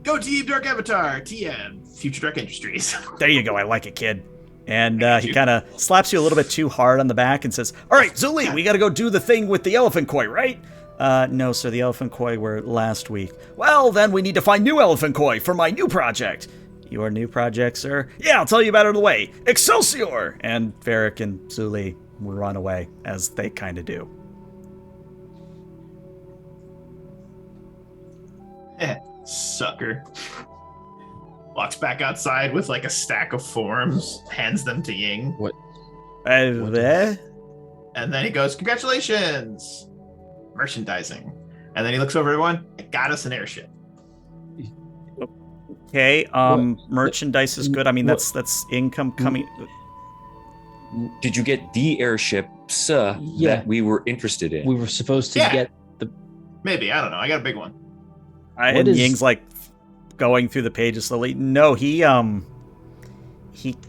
Go Team Dark Avatar, TM, Future Dark Industries. There you go. I like it, kid. And he you. kind of slaps you a little bit too hard on the back and says, "All right, Zuli, we got to go do the thing with the elephant koi, right?" No, sir. The elephant koi were last week. Well, then we need to find new elephant koi for my new project. Your new project, sir? Yeah, I'll tell you about it on the way. Excelsior! And Varric and Zuli run away, as they kind of do. Sucker. Walks back outside with like a stack of forms, hands them to Ying, What? There? and then he goes, "Congratulations, merchandising." And then he looks over at everyone. "I got us an airship." Okay, merchandise is good. I mean, that's income coming. Did you get the airships Yeah. that we were interested in? We were supposed to Yeah. get Maybe, I don't know. I got a big one. What And is- Ying's like going through the pages slowly. No, he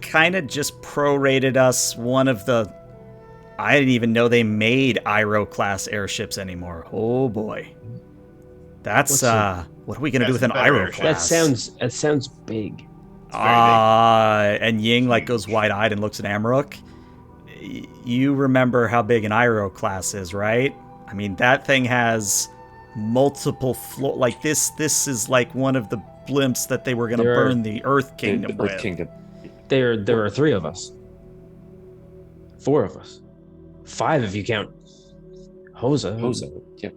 kind of just prorated us one of the. I didn't even know they made Iroh class airships anymore. Oh boy, that's what are we gonna do That's with an a better Iroh airship. class? that sounds big. And Ying like goes wide-eyed and looks at Amarok. You remember how big an Iroh class is, right? I mean, that thing has multiple floor. Like this is like one of the blimps that they were going to There are- burn the Earth Kingdom the with. Earth Kingdom. There are 3 of us. 4 of us. 5 if you count Hosa. Hosa. Yeah.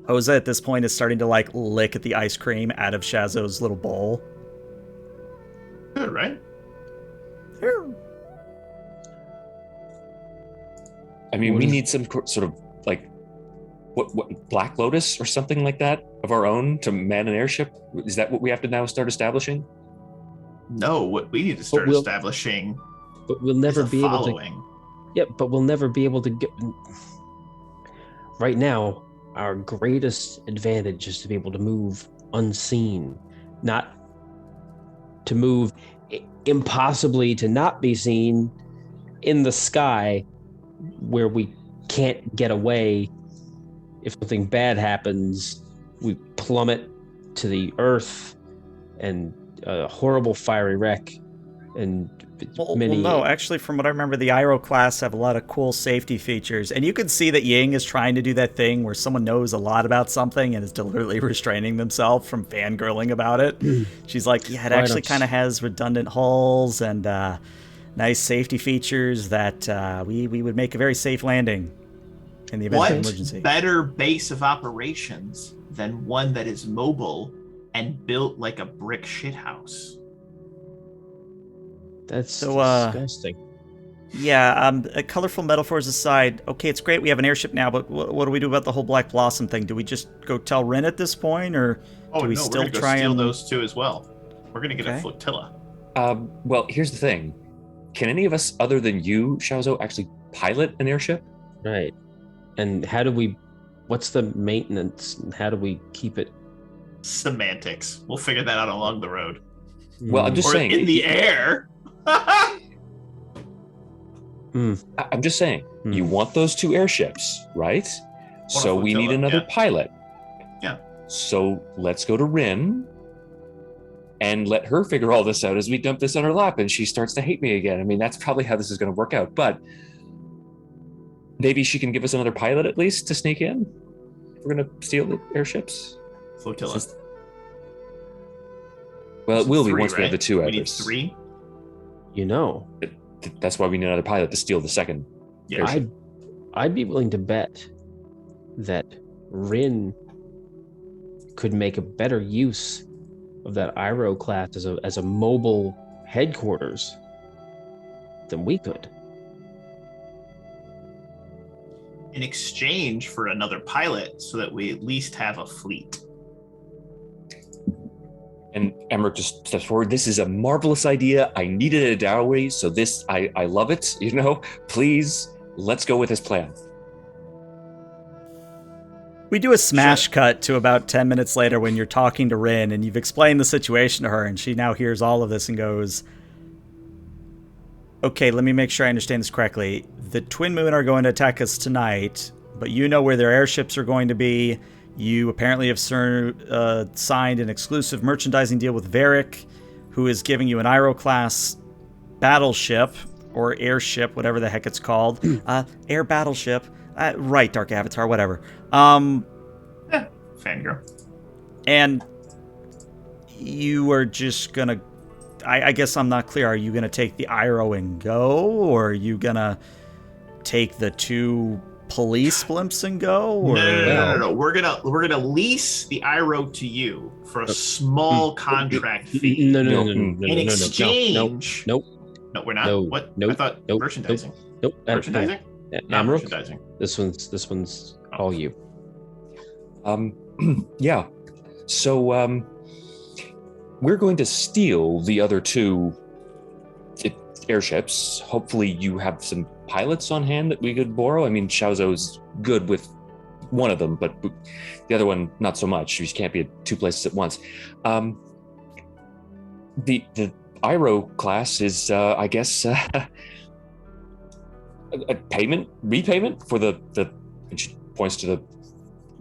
Hosa at this point is starting to like lick at the ice cream out of Shazo's little bowl. Good, right? I mean, What we is- need some sort of like what Black Lotus or something like that of our own to man an airship. Is that what we have to now start establishing? No, what we need to start we'll- establishing But we'll is never a be able to. following. Yeah, but we'll never be able to get. Right now, our greatest advantage is to be able to move unseen, not to move impossibly to not be seen in the sky where we can't get away. If something bad happens, we plummet to the earth and a horrible fiery wreck and many. Well, no, actually, from what I remember, the Iroh class have a lot of cool safety features, and you can see that Ying is trying to do that thing where someone knows a lot about something and is deliberately restraining themselves from fangirling about it. She's like, yeah, it Right actually up. kind of has redundant hulls and nice safety features that we would make a very safe landing in the event of What emergency. better base of operations than one that is mobile and built like a brick shithouse. That's So, disgusting. Yeah, colorful metaphors aside, okay, it's great we have an airship now, but what do we do about the whole Black Blossom thing? Do we just go tell Rin at this point, or Oh do we no, still we're gonna go try steal and... those two as well. We're gonna get a Okay. flotilla. Well, here's the thing. Can any of us, other than you, Xiaozo, actually pilot an airship? Right. And what's the maintenance? And how do we keep it? Semantics. We'll figure that out along the road. Well, I'm just Or saying. in the air. I'm just saying. You want those two airships, right? So we need flotilla, another yeah. pilot. Yeah. So let's go to Rin and let her figure all this out as we dump this on her lap and she starts to hate me again. I mean, that's probably how this is going to work out. But maybe she can give us another pilot at least to sneak in. If we're going to steal the airships. Flotilla. Well, it will be Three, once we have the two We need others. 3. That's why we need another pilot to steal the second. Yeah. I'd be willing to bet that Rin could make a better use of that Iroh class as a mobile headquarters than we could. In exchange for another pilot, so that we at least have a fleet. And Emmerich just steps forward. This is a marvelous idea. I needed a dowry, so I love it. Please, let's go with this plan. We do a smash cut to about 10 minutes later when you're talking to Rin and you've explained the situation to her and she now hears all of this and goes, okay, let me make sure I understand this correctly. The Twin Moon are going to attack us tonight, but you know where their airships are going to be. You apparently have signed an exclusive merchandising deal with Varric, who is giving you an Iroh-class battleship, or airship, whatever the heck it's called. Air battleship. Right, Dark Avatar, whatever. Fangirl. And you are just going to... I guess I'm not clear. Are you going to take the Iroh and go, or are you going to take the two police blimps and go? Or... No. We're gonna lease the Iroh to you for a small contract fee. No. In exchange, Nope. No, we're not. No, What? nope, I thought nope, merchandising. Nope. Merchandising? Not Amruk, merchandising. this one's all you. Yeah. So we're going to steal the other two airships. Hopefully you have some pilots on hand that we could borrow. I mean, Xiaozo's good with one of them, but the other one, not so much. She can't be at two places at once. The Iroh class is, I guess, a repayment for the and she points to the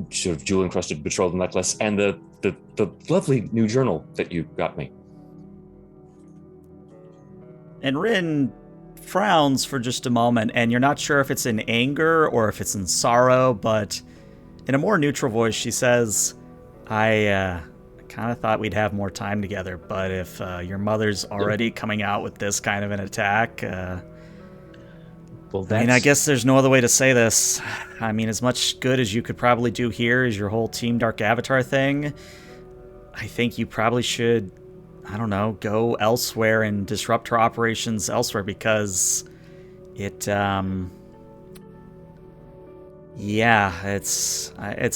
sort of jewel-encrusted betrothal necklace and the lovely new journal that you got me. And Rin frowns for just a moment, and you're not sure if it's in anger or if it's in sorrow, but in a more neutral voice, she says, I kind of thought we'd have more time together, but if your mother's already coming out with this kind of an attack, Well, I mean, I guess there's no other way to say this. I mean, as much good as you could probably do here is your whole Team Dark Avatar thing. I think you probably should, I don't know, go elsewhere and disrupt her operations elsewhere, because it's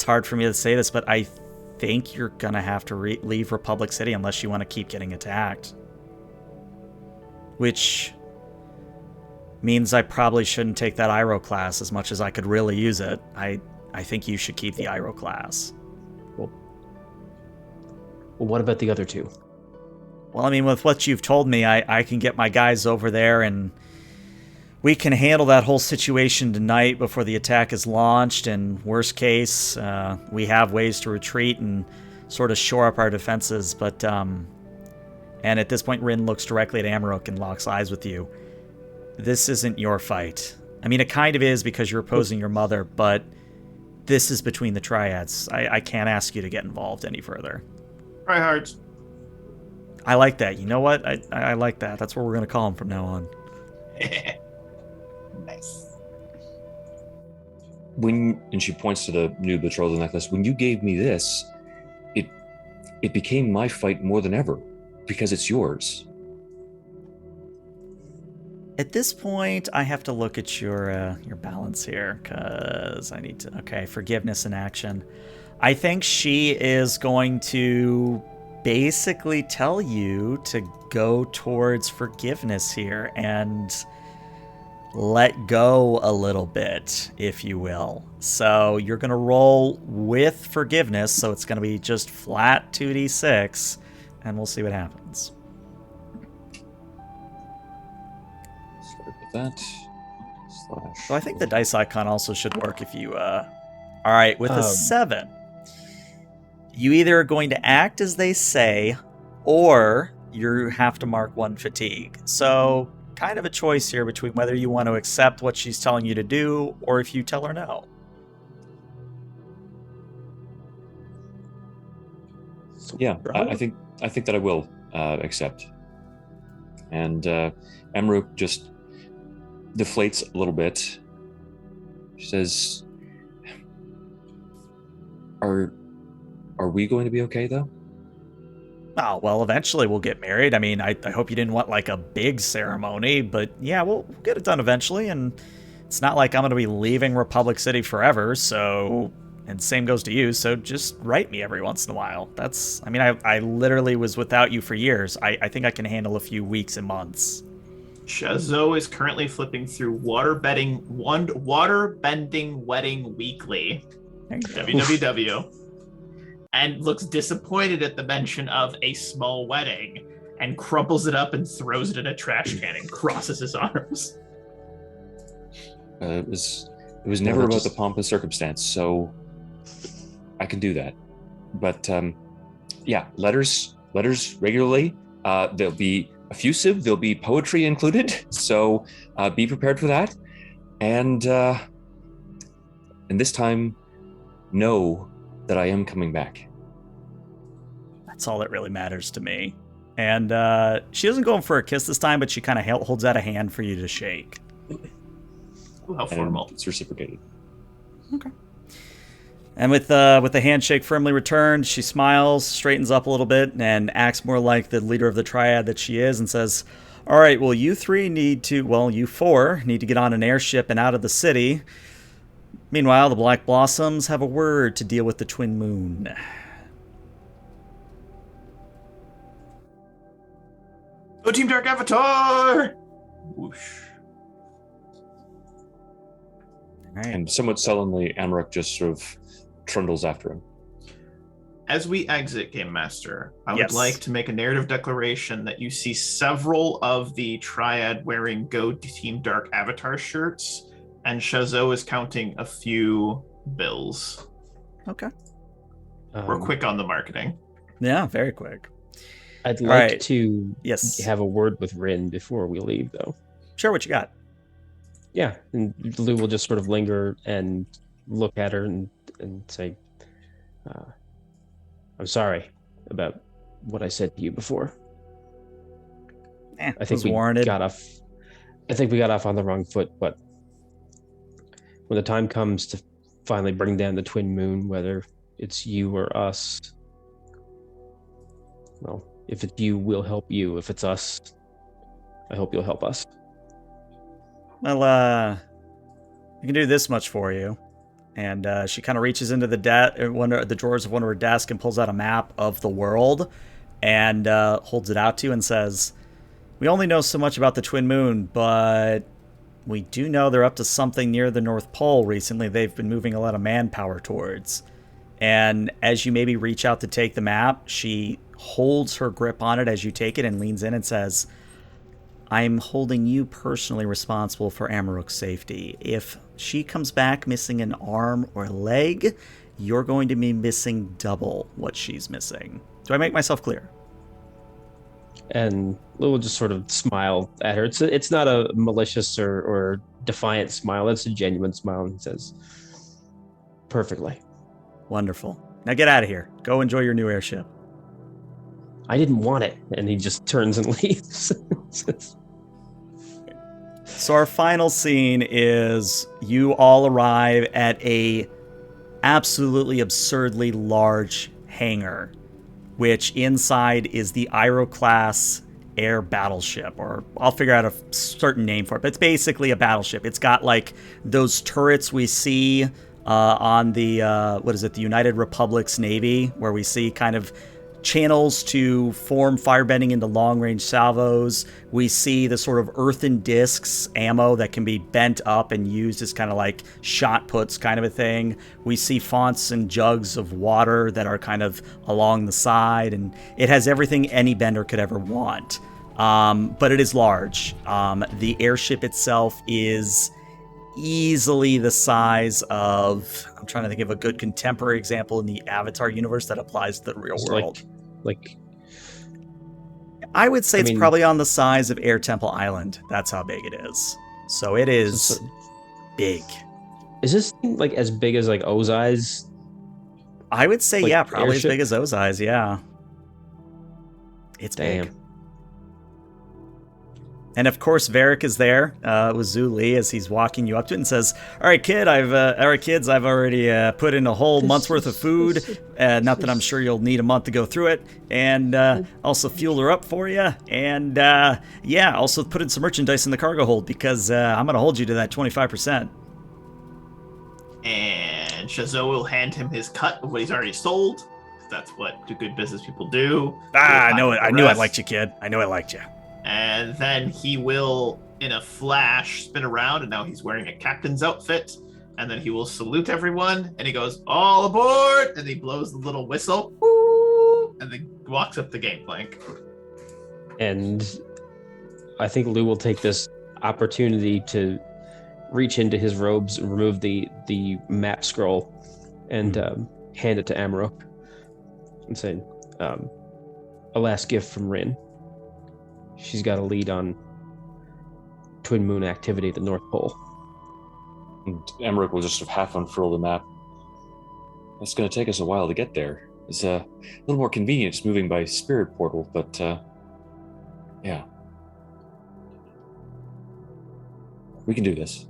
hard for me to say this, but I think you're gonna have to leave Republic City unless you want to keep getting attacked. Which means I probably shouldn't take that Iroh class as much as I could really use it. I think you should keep the Iroh class. Well, what about the other two? Well, I mean, with what you've told me, I can get my guys over there and we can handle that whole situation tonight before the attack is launched, and worst case, we have ways to retreat and sort of shore up our defenses, but, and at this point, Rin looks directly at Amarok and locks eyes with you. This isn't your fight. I mean, it kind of is because you're opposing your mother, but this is between the triads. I can't ask you to get involved any further. Tryhards. I like that. You know what? I like that. That's what we're going to call him from now on. Nice. and she points to the new betrothal necklace, when you gave me this, it became my fight more than ever, because it's yours. At this point, I have to look at your balance here, because I need to... Okay, forgiveness in action. I think she is going to basically tell you to go towards forgiveness here and let go a little bit, if you will. So you're going to roll with forgiveness, so it's going to be just flat 2d6, and we'll see what happens. That So I think the dice icon also should work if you all right, with a 7, you either are going to act as they say, or you have to mark 1 fatigue. So kind of a choice here between whether you want to accept what she's telling you to do, or if you tell her no. Yeah, I think that I will accept. And Emmerich just deflates a little bit. She says, "Are we going to be okay, though?" Oh, well, eventually we'll get married. I mean, I hope you didn't want, like, a big ceremony, but yeah, we'll get it done eventually, and it's not like I'm going to be leaving Republic City forever, so... And same goes to you, so just write me every once in a while. That's... I mean, I literally was without you for years. I think I can handle a few weeks and months. Shazo is currently flipping through Waterbending Wedding Weekly, www, and looks disappointed at the mention of a small wedding, and crumples it up and throws it in a trash can and crosses his arms. It was never about the pomp and circumstance, so I can do that. But yeah, letters regularly. There'll be effusive, there'll be poetry included, so be prepared for that. And this time, know that I am coming back. That's all that really matters to me. And she doesn't go in for a kiss this time, but she kind of holds out a hand for you to shake. Ooh, how formal. And it's reciprocated. Okay. And with the handshake firmly returned, she smiles, straightens up a little bit, and acts more like the leader of the triad that she is, and says, "All right, well, you four need to get on an airship and out of the city. Meanwhile, the Black Blossoms have a word to deal with the Twin Moon." Go Team Dark Avatar! Whoosh. All right. And somewhat sullenly, Amruk just sort of trundles after him. As we exit, Game Master, I would Yes. like to make a narrative declaration that you see several of the triad wearing Go Team Dark Avatar shirts, and Shazo is counting a few bills. Okay. We're quick on the marketing. Yeah, very quick. I'd All like right. to Yes. have a word with Rin before we leave, though. Sure, what you got? Yeah, and Lou will just sort of linger and look at her and say, "I'm sorry about what I said to you before. I think we warranted. got off. I think we got off on the wrong foot, but when the time comes to finally bring down the Twin Moon, whether it's you or us, well, if it's you, we'll help you. If it's us, I hope you'll help us." Well, I can do this much for you. And she kind of reaches into the drawers of one of her desks and pulls out a map of the world and holds it out to you and says, "We only know so much about the Twin Moon, but we do know they're up to something near the North Pole recently. They've been moving a lot of manpower towards." And as you maybe reach out to take the map, she holds her grip on it as you take it and leans in and says, "I'm holding you personally responsible for Amaruk's safety. If she comes back missing an arm or leg, you're going to be missing double what she's missing." Do I make myself clear? And Lou will just sort of smile at her. It's not a malicious or defiant smile. It's a genuine smile, and he says, "Perfectly. Wonderful. Now get out of here. Go enjoy your new airship." I didn't want it." And he just turns and leaves. So our final scene is you all arrive at a absolutely absurdly large hangar, which inside is the Iroh-class air battleship, or I'll figure out a certain name for it, but it's basically a battleship. It's got like those turrets we see on the, the United Republic's Navy, where we see kind of channels to form firebending into long-range salvos. We see the sort of earthen discs ammo that can be bent up and used as kind of like shot puts kind of a thing. We see fonts and jugs of water that are kind of along the side, and it has everything any bender could ever want. But it is large. The airship itself is easily the size of, I'm trying to think of a good contemporary example in the Avatar universe that applies to the real world. Like I would say it's probably on the size of Air Temple Island. That's how big it is. So it is big. Is this thing like as big as like Ozai's? I would say, like, yeah, probably airship? as big as Ozai's, yeah. It's Damn. big. And of course, Varric is there with Zhu Li as he's walking you up to it and says, "All right, kids, I've already put in a whole month's worth of food. Not that I'm sure you'll need a month to go through it. And also fuel her up for you. And also put in some merchandise in the cargo hold because I'm going to hold you to that 25%. And Shoutout will hand him his cut of what he's already sold. That's what the good business people do. I know it. I knew I liked you, kid. I knew I liked you. And then he will, in a flash, spin around, and now he's wearing a captain's outfit. And then he will salute everyone, and he goes, "All aboard!" And he blows the little whistle, woo, and then walks up the gangplank. And I think Lou will take this opportunity to reach into his robes, remove the map scroll, and hand it to Amarok and say, "A last gift from Rin. She's got a lead on twin moon activity at the North Pole." And Emmerich will just half unfurl the map. It's going to take us a while to get there. It's a little more convenient just moving by spirit portal, but yeah. We can do this.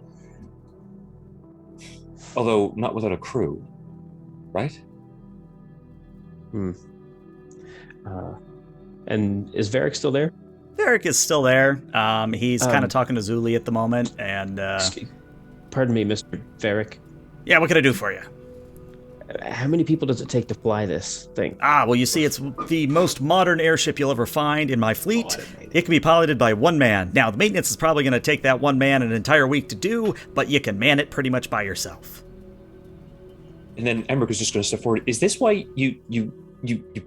Although not without a crew, right? And is Varric still there? Varric is still there. He's kind of talking to Zhu Li at the moment. And pardon me, Mr. Varric. Yeah, what can I do for you? How many people does it take to fly this thing? Well, you see, it's the most modern airship you'll ever find in my fleet. It can be piloted by one man. Now, the maintenance is probably going to take that one man an entire week to do, but you can man it pretty much by yourself. And then Emmerich is just going to step forward. Is this why you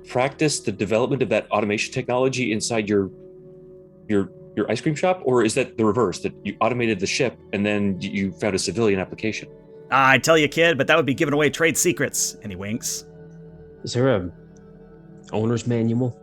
practice the development of that automation technology inside your ice cream shop, or is that the reverse, that you automated the ship and then you found a civilian application? I tell you, kid, but that would be giving away trade secrets. And he winks. Is there a owner's manual?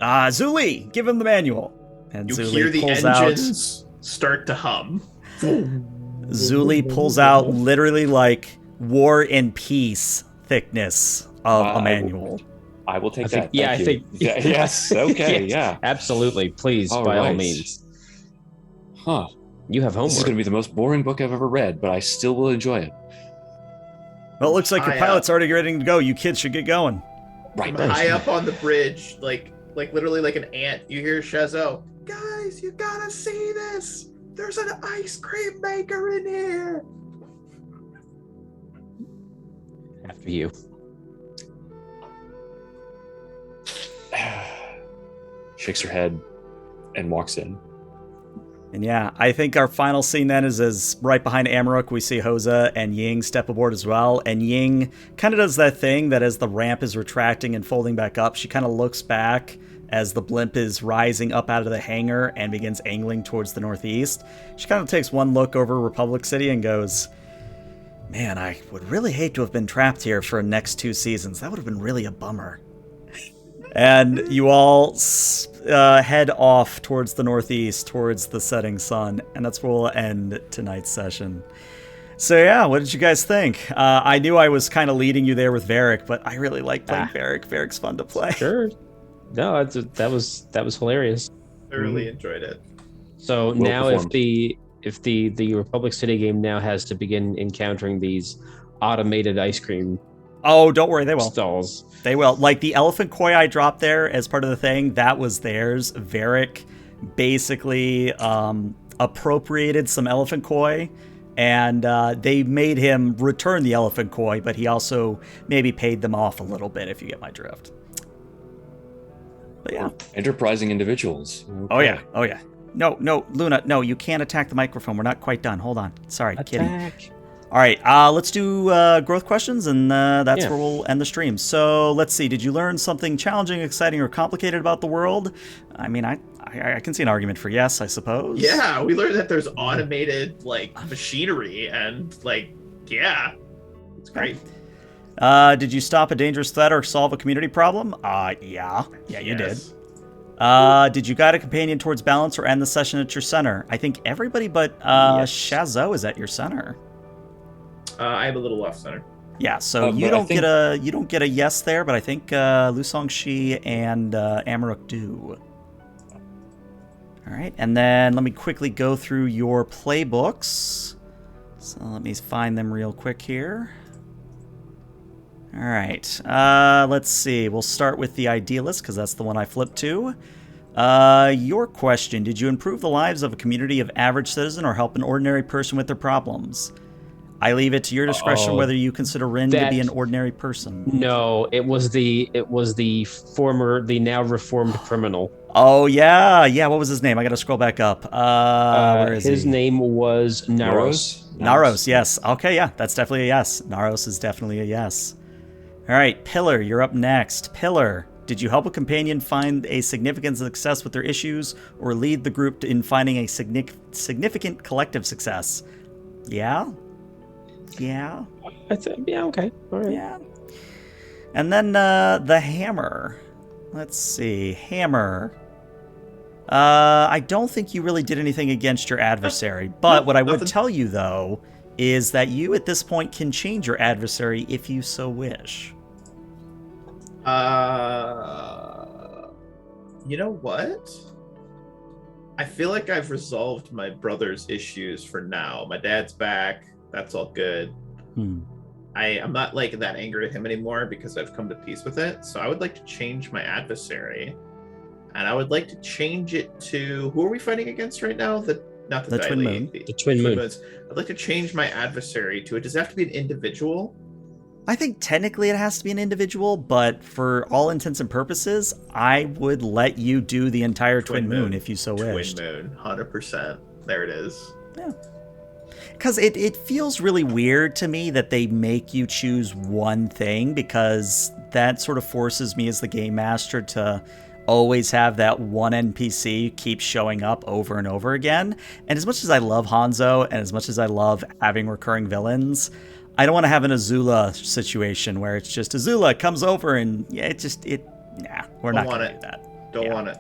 Zhu Li, give him the manual. And You Zhu hear Li the pulls engines start to hum. Zhu Li pulls out literally like War and Peace thickness of a manual. I will take I that. think, Thank you. Yes. Okay. Yes, yeah. absolutely. Please, by all means. Huh. You have homework. This is going to be the most boring book I've ever read, but I still will enjoy it. Well, it looks like your High pilot's up. already ready to go. You kids should get going. Right. From high up on the bridge, like literally like an ant, you hear Shoutout, "Guys, you gotta see this! There's an ice cream maker in here!" After you. Shakes her head and walks in. And yeah, I think our final scene then is as right behind Amarok, we see Hoza and Ying step aboard as well. And Ying kind of does that thing that as the ramp is retracting and folding back up, she kind of looks back as the blimp is rising up out of the hangar and begins angling towards the northeast. She kind of takes one look over Republic City and goes, "Man, I would really hate to have been trapped here for the next 2 seasons. That would have been really a bummer." And you all head off towards the northeast, towards the setting sun. And that's where we'll end tonight's session. So yeah, what did you guys think? I knew I was kind of leading you there with Varric, but I really like playing Varric. Varric's fun to play. Sure. No, that was hilarious. I really enjoyed it. So Well now performed. if the Republic City game now has to begin encountering these automated ice cream Oh, don't worry, they will. stalls. They will. Like the elephant koi I dropped there as part of the thing, that was theirs. Varric basically appropriated some elephant koi, and they made him return the elephant koi, but he also maybe paid them off a little bit, if you get my drift. But yeah. Enterprising individuals. Oh yeah. Oh yeah. No, Luna, no, you can't attack the microphone. We're not quite done. Hold on. Sorry, kidding. All right, let's do growth questions, and that's where we'll end the stream. So let's see. Did you learn something challenging, exciting, or complicated about the world? I mean, I can see an argument for yes, I suppose. Yeah, we learned that there's automated like machinery and like yeah, it's great. Did you stop a dangerous threat or solve a community problem? Yeah, you did. Did you guide a companion towards balance or end the session at your center? I think everybody but Shazo is at your center. I have a little off center. Yeah, so you don't get a yes there, but I think Lusong Shi and Amaruk do. All right, and then let me quickly go through your playbooks. So let me find them real quick here. All right, let's see. We'll start with the Idealist, because that's the one I flipped to. Your question, did you improve the lives of a community of average citizen or help an ordinary person with their problems? I leave it to your discretion whether you consider Rin to be an ordinary person. No, it was the now reformed criminal. Oh yeah. What was his name? I gotta scroll back up. Where is his he? name was Naros. Naros, yes. Okay, yeah, that's definitely a yes. Naros is definitely a yes. All right, Pillar, you're up next. Pillar, did you help a companion find a significant success with their issues, or lead the group in finding a significant collective success? Yeah. Yeah. Yeah, okay. All right. Yeah. And then the Hammer. Let's see. Hammer. I don't think you really did anything against your adversary, but what I would tell you, though, is that you at this point can change your adversary if you so wish. You know what? I feel like I've resolved my brother's issues for now. My dad's back. That's all good. I'm not like that angry at him anymore because I've come to peace with it. So I would like to change my adversary, and I would like to change it to, who are we fighting against right now? Not the Twin Moon. The Twin Moon. Moons. I'd like to change my adversary to it. Does it have to be an individual? I think technically it has to be an individual, but for all intents and purposes, I would let you do the entire Twin Moon if you so wished. Twin Moon, 100%. There it is. Yeah. Because it feels really weird to me that they make you choose one thing, because that sort of forces me as the game master to always have that one NPC keep showing up over and over again. And as much as I love Hanzo, and as much as I love having recurring villains, I don't want to have an Azula situation where it's just Azula comes over and we're not going to do that. Don't want it.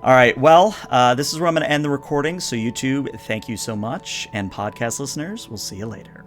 All right, well, this is where I'm going to end the recording. So YouTube, thank you so much. And podcast listeners, we'll see you later.